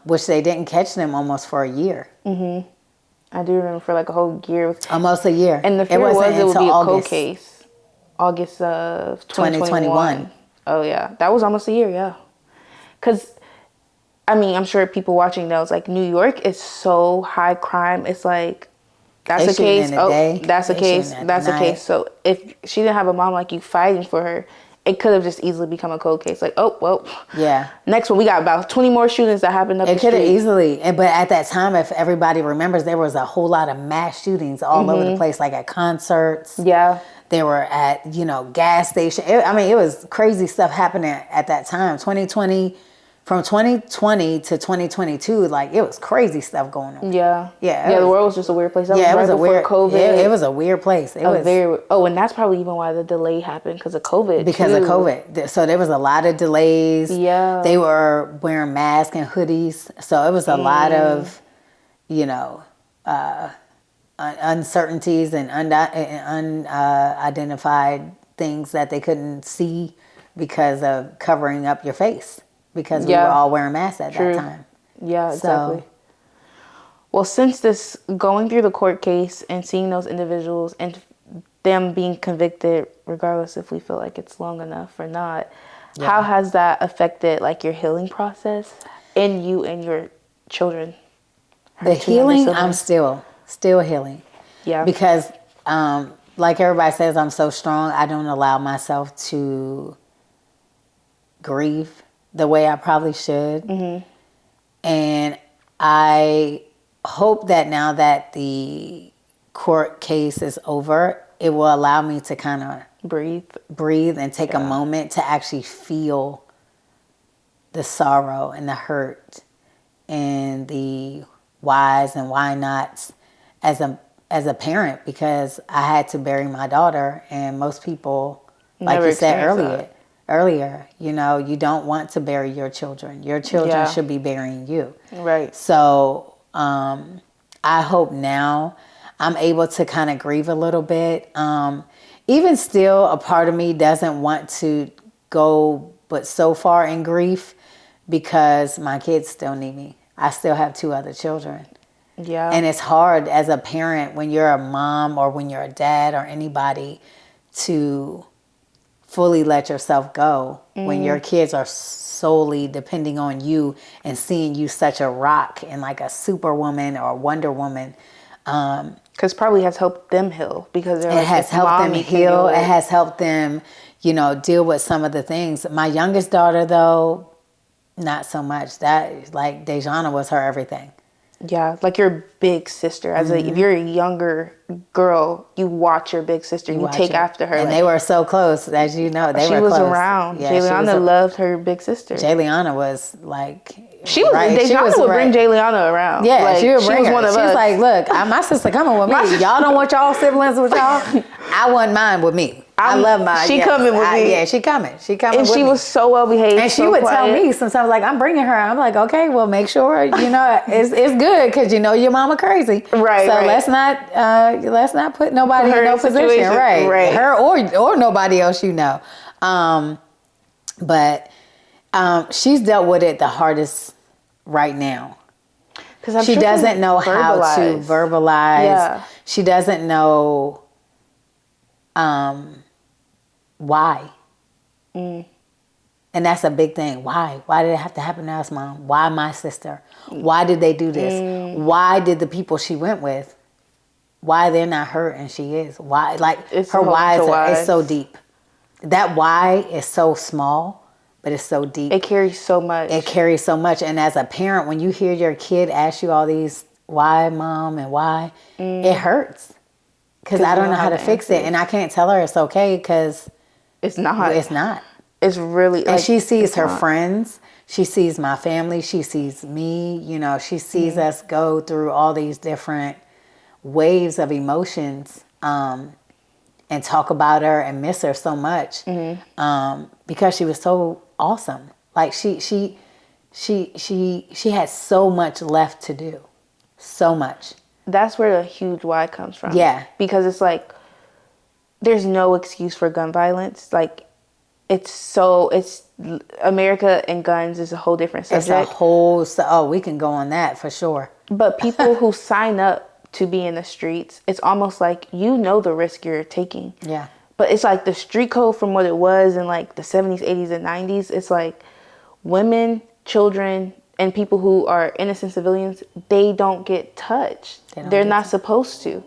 which they didn't catch them almost for a year. Mm-hmm. I do remember for like a whole year. Almost a year. And the fear was it would be a cold case. August of 2021. Oh, yeah. That was almost a year, yeah. Because, I'm sure people watching knows, like, New York is so high crime. It's like, that's a case. That's a case. That's a case. So if she didn't have a mom like you fighting for her, it could have just easily become a cold case. Like, oh, well. Yeah. Next one, we got about 20 more shootings that happened up the street. It could have easily. But at that time, if everybody remembers, there was a whole lot of mass shootings all over the place, like at concerts. Yeah. They were at, gas stations. It was crazy stuff happening at that time. From 2020 to 2022, like, it was crazy stuff going on. Yeah. Yeah. The world was just a weird place. It was a weird COVID. It was a weird place. And that's probably even why the delay happened, because of COVID. Because of COVID. So there was a lot of delays. Yeah. They were wearing masks and hoodies. So it was a lot of, uncertainties and unidentified things that they couldn't see because of covering up your face. Because we were all wearing masks at that time. Yeah, exactly. Well, since this, going through the court case and seeing those individuals and them being convicted, regardless if we feel like it's long enough or not, how has that affected, like, your healing process in you and your children? The healing, I'm still healing. Yeah. Because, like everybody says, I'm so strong, I don't allow myself to grieve the way I probably should. Mm-hmm. And I hope that now that the court case is over, it will allow me to kind of breathe and take a moment to actually feel the sorrow and the hurt and the whys and why nots as a parent, because I had to bury my daughter, and most people, like you said earlier, you know, you don't want to bury your children. Your children should be burying you. Right. So I hope now I'm able to kind of grieve a little bit. Even still, a part of me doesn't want to go but so far in grief, because my kids still need me. I still have 2 other children. Yeah. And it's hard as a parent, when you're a mom or when you're a dad or anybody, to fully let yourself go when your kids are solely depending on you and seeing you such a rock and like a superwoman or a Wonder Woman. Because probably has helped them heal, because it has helped them heal. It has helped them, you know, deal with some of the things. My youngest daughter, though, not so much. That, like, Daiyjonna was her everything. Yeah, like your big sister. If you're a younger girl, you watch your big sister. You take after her. And they were so close, as you know. She was close. Around. Yeah, Daiyjonna loved her big sister. Daiyjonna was like... Daiyjonna would bring Daiyjonna around. Yeah, like, she would bring her. One of she was like, look, my sister coming with me. Y'all don't want y'all siblings with y'all? I want mine with me. I love mine. She coming with me. Yeah, she coming. She coming and with me. And she was so well behaved. And she would tell me sometimes, like, I'm bringing her. I'm like, okay, well, make sure, you know, it's good, because you know your mama crazy. Right. So let's not put nobody in no position. Right. Her or nobody else, you know. But she's dealt with it the hardest right now. Because she doesn't know how to verbalize. Yeah. She doesn't know why. And that's a big thing. Why did it have to happen to us, Mom? Why my sister? Why did they do this? Why did the people she went with, why they're not her and she is? Why? Like, her whys is so deep. That why is so small, but it's so deep. It carries so much. And as a parent, when you hear your kid ask you all these, why, Mom, and why, it hurts. Because I don't know how to fix it. And I can't tell her it's okay, because it's not. It's not. It's really... And she sees her friends. She sees my family. She sees me. You know, she sees us go through all these different waves of emotions, and talk about her and miss her so much, because she was so awesome. Like, she had so much left to do. So much. That's where the huge why comes from. Yeah. Because it's like, there's no excuse for gun violence. Like, it's America and guns is a whole different subject. We can go on that for sure. But people who sign up to be in the streets, it's almost like, you know, the risk you're taking. Yeah. But it's like the street code from what it was in like the 70s, 80s, and 90s. It's like women, children, and people who are innocent civilians, they don't get touched. They're not supposed to.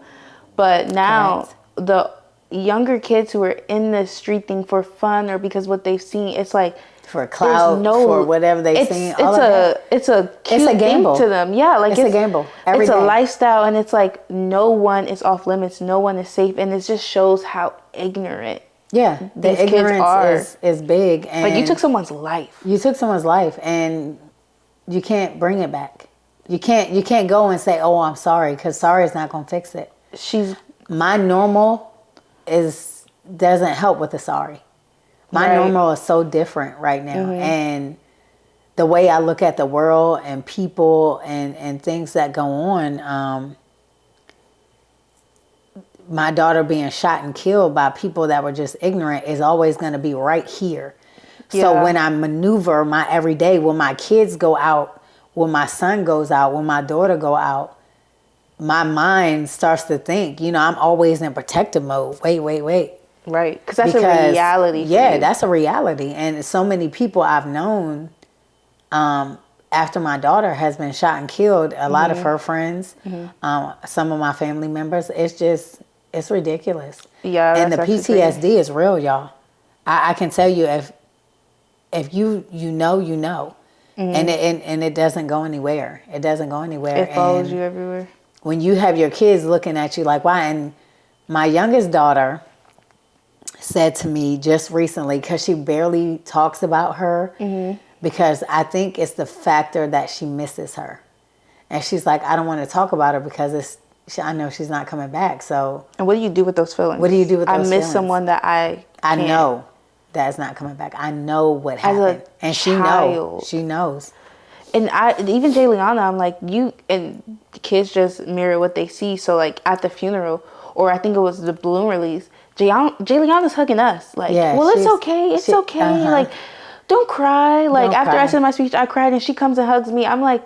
But now, the younger kids who are in the street thing for fun or because what they've seen, it's like, for clout, for whatever they've seen. It's a cute gamble thing to them. Yeah, like it's a gamble. It's a lifestyle, and it's like no one is off limits, no one is safe, and it just shows how ignorant. Yeah, the ignorance is big. And like, you took someone's life. And you can't bring it back. You can't go and say, "Oh, I'm sorry," because sorry is not going to fix it. My normal doesn't help with the sorry. My normal is so different right now. And the way I look at the world and people and things that go on, my daughter being shot and killed by people that were just ignorant is always going to be right here. Yeah. So when I maneuver my everyday, when my kids go out, when my son goes out, when my daughter go out, my mind starts to think, you know, I'm always in protective mode. Wait. Right, because that's a reality. Yeah, that's a reality. And so many people I've known after my daughter has been shot and killed, a lot of her friends, some of my family members, it's ridiculous. Yeah, and the PTSD is real, y'all. I can tell you, if you know, and it doesn't go anywhere. It doesn't go anywhere. It follows you everywhere. when you have your kids looking at you like, why? And my youngest daughter said to me just recently, because she barely talks about her, because I think it's the factor that she misses her. And she's like, I don't want to talk about her because I know she's not coming back. So, and what do you do with those feelings? What do you do with those feelings? I miss someone that I know that's not coming back. I know what happened. And she knows. And even Daiyjonna, I'm like, you and kids just mirror what they see. So like at the funeral, or I think it was the balloon release, Daiyjonna's hugging us. Like, well, it's okay. It's okay. Like, don't cry. Like, after I said my speech, I cried, and she comes and hugs me. I'm like,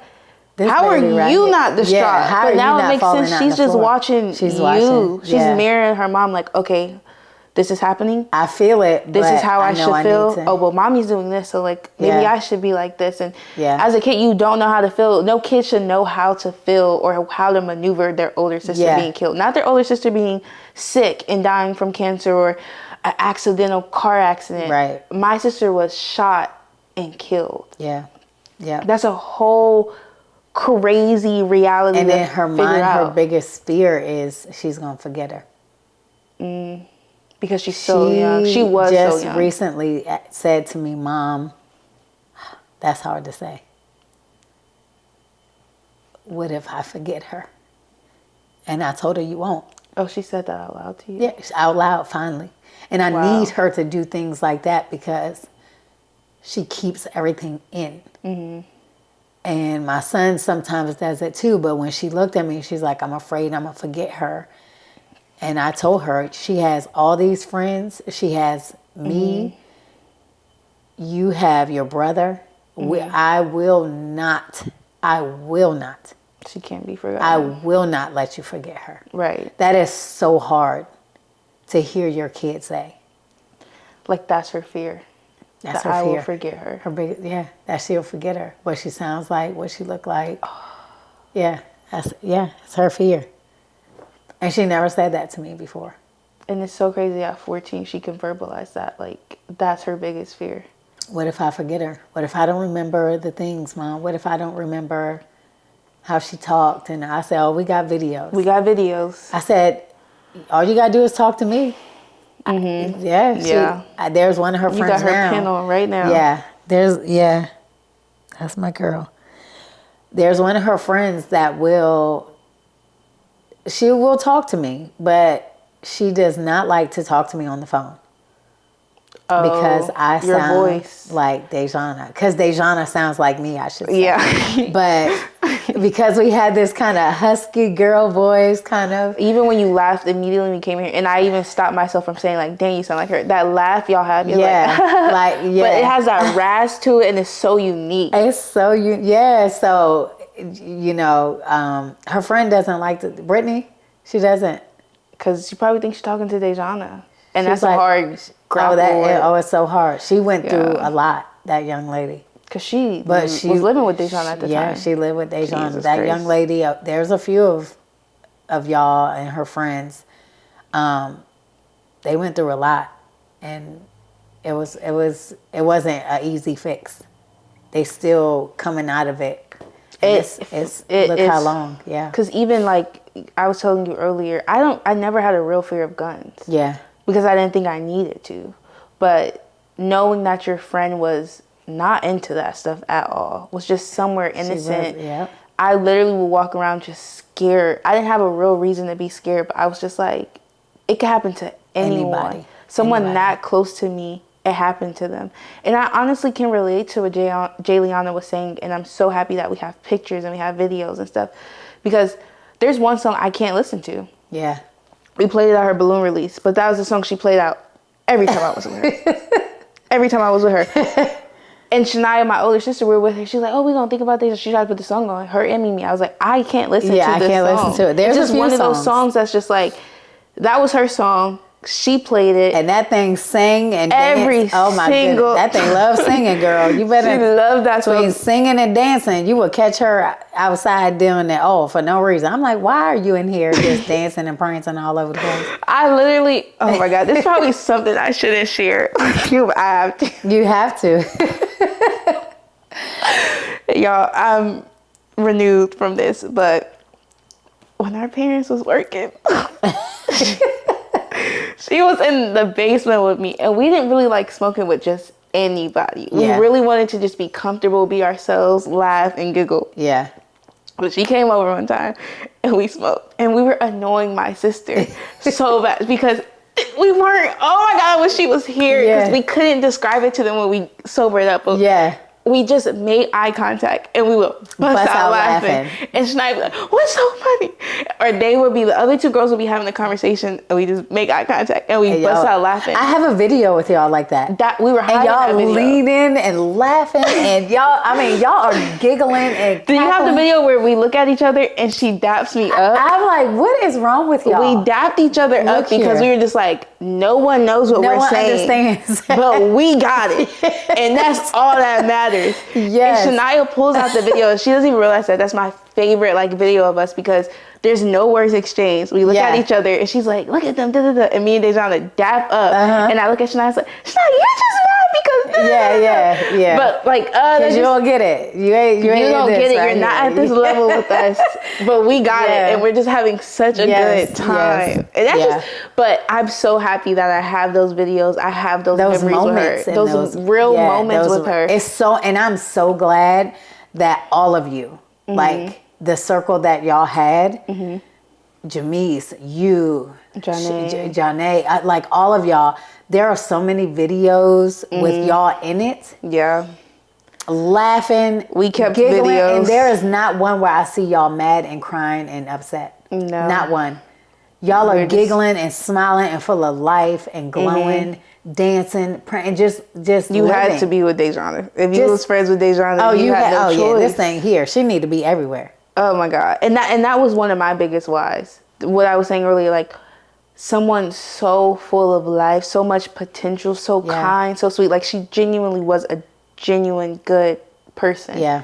how are you not distraught? Yeah, but now it makes sense. She's just watching you. She's mirroring her mom like, okay, this is happening. I feel it. This is how I should feel. Oh, well, mommy's doing this, so like maybe I should be like this. And as a kid, you don't know how to feel. No kid should know how to feel or how to maneuver their older sister being killed. Not their older sister being sick and dying from cancer or an accidental car accident. Right. My sister was shot and killed. Yeah. Yeah. That's a whole crazy reality. And in her mind, her biggest fear is she's gonna forget her. Because she's so young. She was so young. Just recently said to me, Mom, that's hard to say. What if I forget her? And I told her, you won't. Oh, she said that out loud to you? Yeah, out loud, finally. And I need her to do things like that because she keeps everything in. And my son sometimes does it too, but when she looked at me, she's like, I'm afraid I'm going to forget her. And I told her, she has all these friends. She has me. You have your brother. I will not. She can't be forgotten. I will not let you forget her. Right. That is so hard to hear your kid say. Like, that's her fear. That's that her fear. I will forget her. That she'll forget her. What she sounds like, what she look like. It's her fear. And she never said that to me before. And it's so crazy at 14 she can verbalize that. Like, that's her biggest fear. What if I forget her? What if I don't remember the things, Mom? What if I don't remember how she talked? And I said, oh, we got videos. I said, all you got to do is talk to me. There's one of her friends now. You got her pin on right now. Yeah. That's my girl. There's one of her friends that she will talk to me, but she does not like to talk to me on the phone. Because I sound like Daiyjonna. Because Daiyjonna sounds like me, I should say. Yeah. But because we had this kind of husky girl voice, kind of. Even when you laughed immediately when you came here, and I even stopped myself from saying, like, dang, you sound like her. That laugh y'all have, you're like, but it has that rasp to it, and it's so unique. It's so so, her friend doesn't like Brittany. She doesn't. Because she probably thinks she's talking to Daiyjonna. And that's a hard grapple. It's so hard. She went through a lot, that young lady. Because she was living with Daiyjonna at the time. Yeah, she lived with Daiyjonna. That young lady, there's a few of y'all and her friends. They went through a lot. And it wasn't an easy fix. They still coming out of it. Look how long, Because even like I was telling you earlier, I never had a real fear of guns. Yeah. Because I didn't think I needed to. But knowing that your friend was not into that stuff at all, was just somewhere innocent. I literally would walk around just scared. I didn't have a real reason to be scared, but I was just like, it could happen to anyone. Someone that close to me, it happened to them. And I honestly can relate to what Daiyjonna was saying, and I'm so happy that we have pictures and we have videos and stuff. Because there's one song I can't listen to. Yeah. We played it at her balloon release, but that was the song she played out every time I was with her. Every time I was with her. And Shania, my older sister, we were with her. She's like, oh, we're going to think about this. She tried to put the song on. Her and Mimi. I was like, I can't listen to this song. Yeah, I can't listen to it. There's just one of those songs that's just like, that was her song. She played it. And that thing sang and danced. Oh my goodness. That thing loves singing, girl. You better. She loved that song. Between singing and dancing, you would catch her outside doing that for no reason. I'm like, why are you in here just dancing and prancing all over the place? I literally, oh my God, this is probably something I shouldn't share. You have to. You have to. Y'all, I'm renewed from this, but when our parents was working, she was in the basement with me, and we didn't really like smoking with just anybody. We really wanted to just be comfortable, be ourselves, laugh, and giggle. Yeah. But she came over one time, and we smoked, and we were annoying my sister so bad because we weren't. Oh my God, when she was here, because we couldn't describe it to them when we sobered up. But we just made eye contact, and we would bust out laughing. And Shania would be like, "What's so funny?" Or the other two girls would be having a conversation, and we just make eye contact, and we bust out laughing. I have a video with y'all like that. We were hiding that video. And y'all leaning and laughing, and y'all are giggling and Do you have the video where we look at each other and she daps me up? I'm like, what is wrong with y'all? We dapped each other up because we were just like, no one knows what we're saying. No one understands. But we got it. And that's all that matters. Yes. And Shania pulls out the video. She doesn't even realize that that's my favorite video of us because there's no words exchanged. We look at each other and she's like, look at them, da, da, da. And me and Daiyjonna dap up. And I look at Shania and I like, Shania, you're just mad because yeah. But because you don't get it. You don't get it. Right, you're not at this level with us. But we got it, and we're just having such a good time. And that's but I'm so happy that I have those videos. I have those memories with her. Those real moments with her. And I'm so glad that all of you, like the circle that y'all had, Jamise, you, Janae, like all of y'all, there are so many videos with y'all in it. Yeah. Laughing. We kept giggling, videos. And there is not one where I see y'all mad and crying and upset. No. Not one. Y'all are giggling and smiling and full of life and glowing, dancing, and just you living. had to be with Daiyjonna. If you was friends with Daiyjonna, you had no choice. Yeah, this thing here, she need to be everywhere. Oh my God. And that was one of my biggest whys. What I was saying earlier, like someone so full of life, so much potential, so kind, so sweet. Like she genuinely was a genuine good person. Yeah.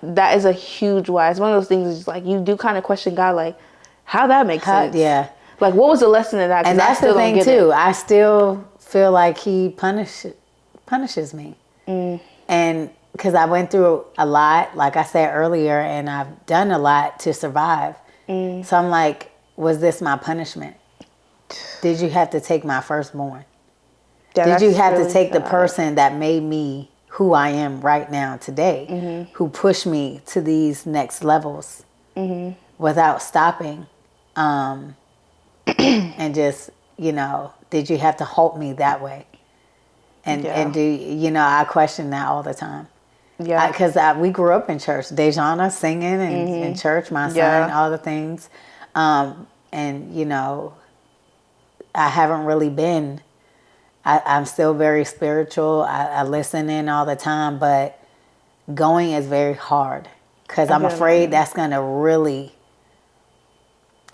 That is a huge why. It's one of those things is like you do kind of question God, like how that makes sense. Yeah. Like what was the lesson in that? And that's the thing too. I still feel like he punishes me. And because I went through a lot, like I said earlier, and I've done a lot to survive. So I'm like, was this my punishment? Did you have to take my firstborn? Did you have to take the person that made me who I am right now today, who pushed me to these next levels without stopping? And just, did you have to halt me that way? And do, I question that all the time. Yeah. Because we grew up in church. Daiyjonna singing and in church, my son, all the things. And, I haven't really been... I'm still very spiritual. I listen in all the time, but going is very hard because I'm afraid that's going to really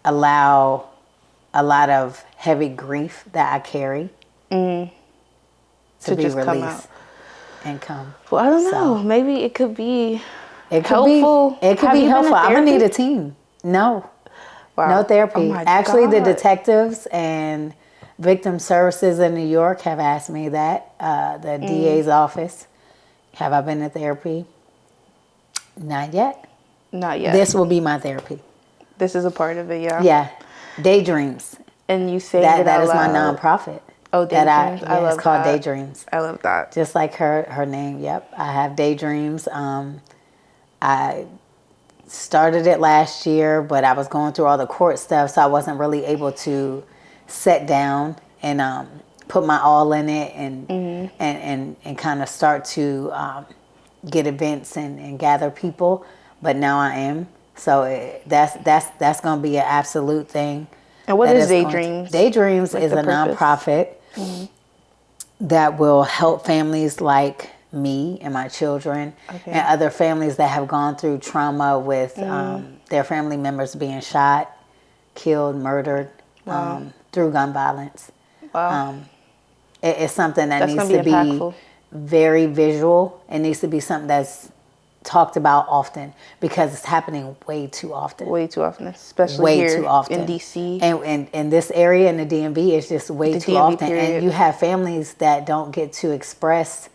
allow a lot of heavy grief that I carry to be just released and come. Well, I don't know. Maybe it could be helpful. It could be helpful. I'm going to need a team. No. Wow. No therapy. Actually, the detectives and victim services in New York have asked me that. The DA's office. Have I been to therapy? Not yet. Not yet. This will be my therapy. This is a part of it, yeah. Yeah. Daydreams. And you say that is my nonprofit. Oh, Daydreams. I love it's called Daydreams. I love that. Just like her name. Yep. I have Daydreams. I started it last year, but I was going through all the court stuff, so I wasn't really able to sit down and put my all in it and kind of start to get events and gather people. But now I am. So that's going to be an absolute thing. And what is Daydreams? Daydreams is a nonprofit that will help families like me and my children and other families that have gone through trauma with their family members being shot, killed, murdered through gun violence. Wow. It's something that needs to be very visual. It needs to be something that's talked about often because it's happening way too often. Way too often, especially here too often. In DC. And in this area, in the DMV, it's just way too often. Period. And you have families that don't get to express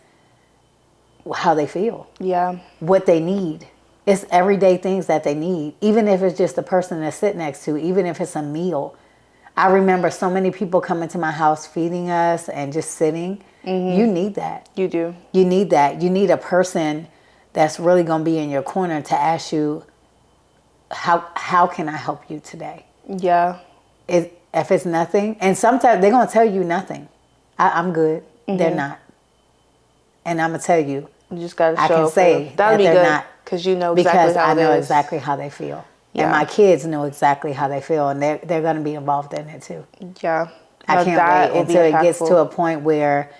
how they feel. Yeah. What they need. It's everyday things that they need, even if it's just the person to sit next to, even if it's a meal. I remember so many people coming to my house feeding us and just sitting. You need that. You do. You need that. You need a person that's really going to be in your corner to ask you, how can I help you today? Yeah. If it's nothing, and sometimes they're going to tell you nothing. I'm good. They're not. And I'm going to tell you. You just got to show I can say that they're not. Because you know exactly how I know it is. exactly how they feel. Yeah. And my kids know exactly how they feel, and they're going to be involved in it too. Yeah. I can't wait until it gets to a point where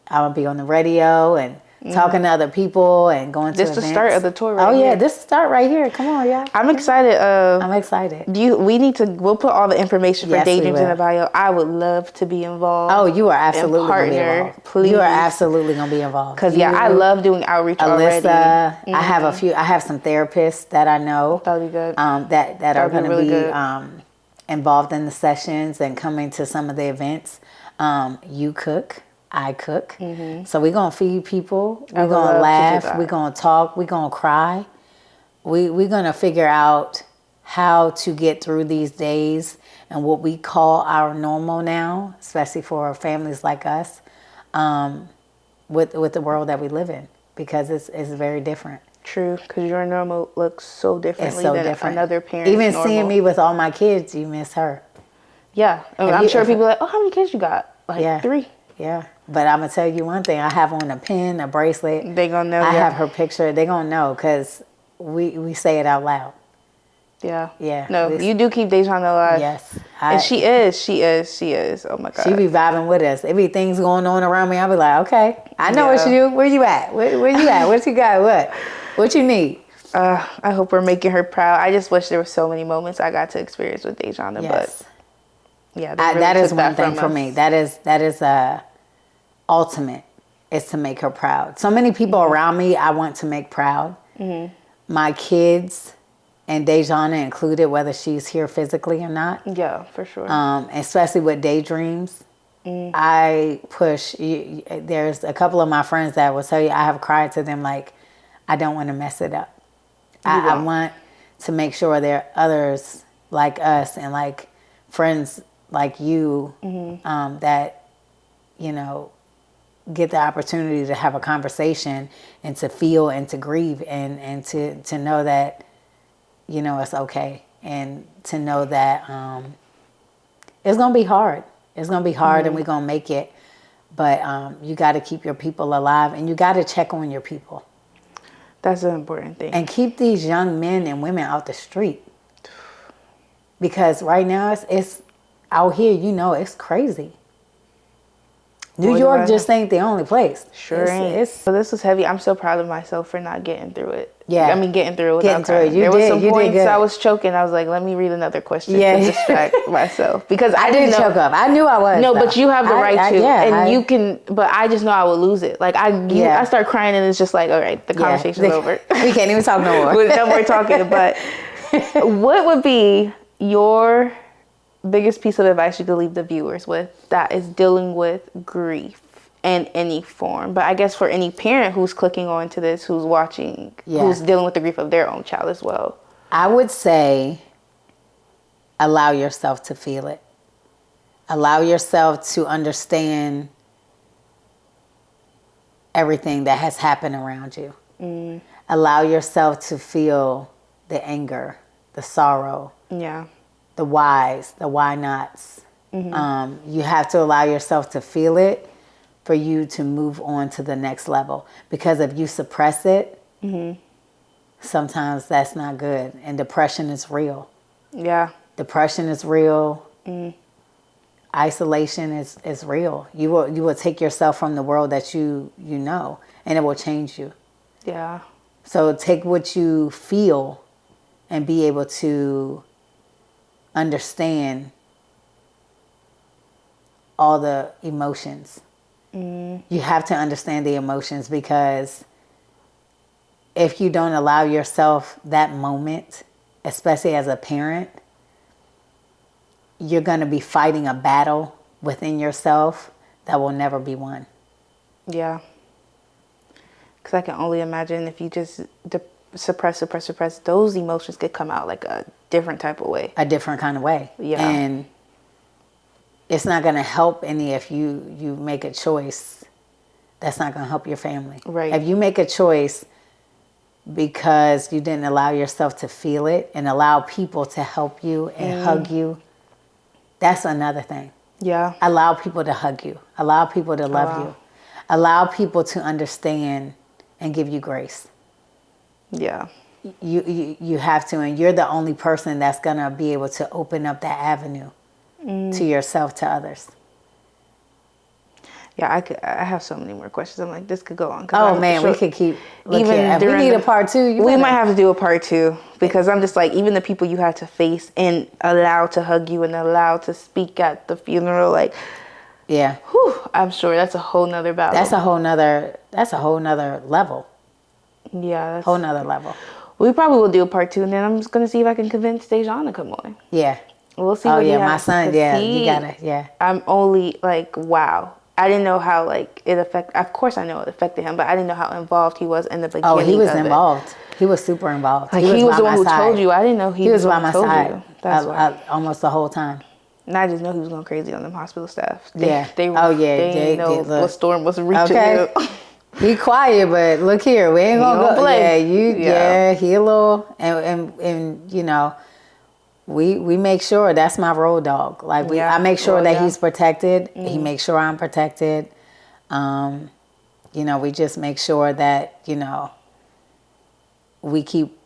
I'll be on the radio and talking to other people and going to events. This is the start of the tour right here. This is the start right here. Come on, y'all. I'm excited. I'm excited. We'll put all the information for Daydreams in the bio. I would love to be involved. Oh, you are absolutely going to be involved. Please. You are absolutely going to be involved. Because, I love doing outreach already. Alyssa, I have some therapists that I know. That'll be good. That are going to be involved in the sessions and coming to some of the events. You cook. I cook. So we're going to feed people. We're going to laugh. We're going to talk. We're going to cry. We're going to figure out how to get through these days and what we call our normal now, especially for families like us, with the world that we live in, because it's very different. True, because your normal looks so differently than another parent's Even normal. seeing me with all my kids, you miss her. Yeah. I'm sure people are like, oh, how many kids you got? Like 3. Yeah. But I'm going to tell you one thing. I have on a pin, a bracelet. They going to know. I have her picture. They going to know because we say it out loud. Yeah. Yeah. No, you do keep Daiyjonna alive. Yes. And she is. Oh, my God. She be vibing with us. There be things going on around me. I'll be like, okay, I know what you do. Where you at? Where you at? What you got? What you need? I hope we're making her proud. I just wish there were so many moments I got to experience with Daiyjonna. Yes. But, yeah. Really that is one thing for me. That is ultimate, is to make her proud. So many people around me I want to make proud. My kids, and Daiyjonna included, whether she's here physically or not. Yeah, for sure. Especially with Daydreams. I push. There's a couple of my friends that will tell you I have cried to them like, I don't want to mess it up. I want to make sure there are others like us and like friends like you that, get the opportunity to have a conversation and to feel and to grieve and to know that, it's okay. And to know that it's going to be hard. It's going to be hard and we're going to make it. But you got to keep your people alive and you got to check on your people. That's an important thing. And keep these young men and women out the street. Because right now it's out here, it's crazy. New York just ain't the only place. Sure ain't. So this was heavy. I'm so proud of myself for not getting through it. Yeah. I mean, getting through it without crying. There was some points I was choking. I was like, let me read another question to distract myself. Because I didn't choke up. I knew I was. No, but you have the right to. Yeah, you can, but I just know I would lose it. Like, I start crying and it's just like, all right, the conversation's over. We can't even talk no more. No more talking. But what would be your biggest piece of advice you could leave the viewers with that is dealing with grief in any form? But I guess for any parent who's clicking on to this, who's watching, who's dealing with the grief of their own child as well. I would say allow yourself to feel it. Allow yourself to understand everything that has happened around you. Allow yourself to feel the anger, the sorrow. Yeah. The whys, the why nots. You have to allow yourself to feel it for you to move on to the next level. Because if you suppress it, sometimes that's not good. And depression is real. Yeah. Depression is real. Isolation is real. You will take yourself from the world that you know, and it will change you. Yeah. So take what you feel and be able to understand all the emotions. You have to understand the emotions, because if you don't allow yourself that moment, especially as a parent, you're going to be fighting a battle within yourself that will never be won. Yeah. Because I can only imagine if you just suppress, those emotions could come out like a different type of way. A different kind of way. Yeah. And it's not going to help any if you make a choice. That's not going to help your family. Right. If you make a choice because you didn't allow yourself to feel it and allow people to help you and hug you, that's another thing. Yeah. Allow people to hug you. Allow people to love you. Allow people to understand and give you grace. Yeah. You have to, and you're the only person that's going to be able to open up that avenue to yourself, to others. Yeah, I have so many more questions. I'm like, this could go on. Oh, man, we could keep. Even we need a part 2. We might have to do a part 2 because I'm just like, even the people you had to face and allow to hug you and allow to speak at the funeral, like, yeah, whew, I'm sure that's a whole nother battle. That's a whole nother level. Yeah, whole nother level. We probably will do a part 2, and then I'm just gonna see if I can convince Daiyjonna to come on. Yeah, we'll see. Oh what yeah, he my has, son. Yeah, you gotta. Yeah, I'm only like, wow. I didn't know how like it affected. Of course, I know it affected him, but I didn't know how involved he was in the beginning. Oh, he was of involved. It. He was super involved. Like, he was the one who told you. I didn't know he was by my side. That's why. Almost the whole time. And I just know he was going crazy on them hospital staff. They didn't know what storm was reaching him. He quiet, but look here, we ain't gonna go. Play. He a little, and you know, we make sure that's my road dog. Like I make sure that he's protected. He makes sure I'm protected. You know, we just make sure that, you know, we keep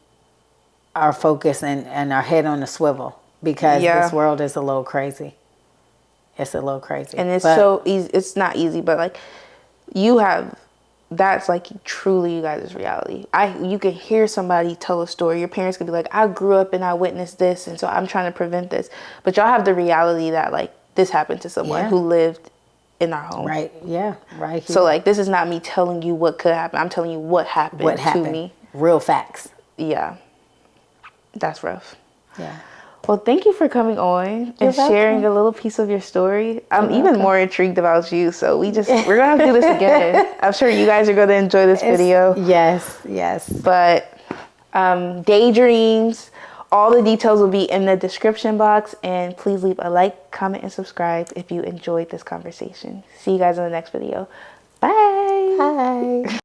our focus and our head on the swivel, because this world is a little crazy. It's a little crazy. And it's so easy. It's not easy, but like that's like truly you guys' reality. You can hear somebody tell a story. Your parents could be like, I grew up and I witnessed this, and so I'm trying to prevent this. But y'all have the reality that like this happened to someone who lived in our home. Right. Yeah. Right. Here. So like, this is not me telling you what could happen. I'm telling you what happened to me. Real facts. Yeah. That's rough. Yeah. Well, thank you for coming on and sharing a little piece of your story. I'm even more intrigued about you. So we're going to have to do this again. I'm sure you guys are going to enjoy this video. Yes. But daydreams, all the details will be in the description box. And please leave a like, comment, and subscribe if you enjoyed this conversation. See you guys in the next video. Bye. Bye.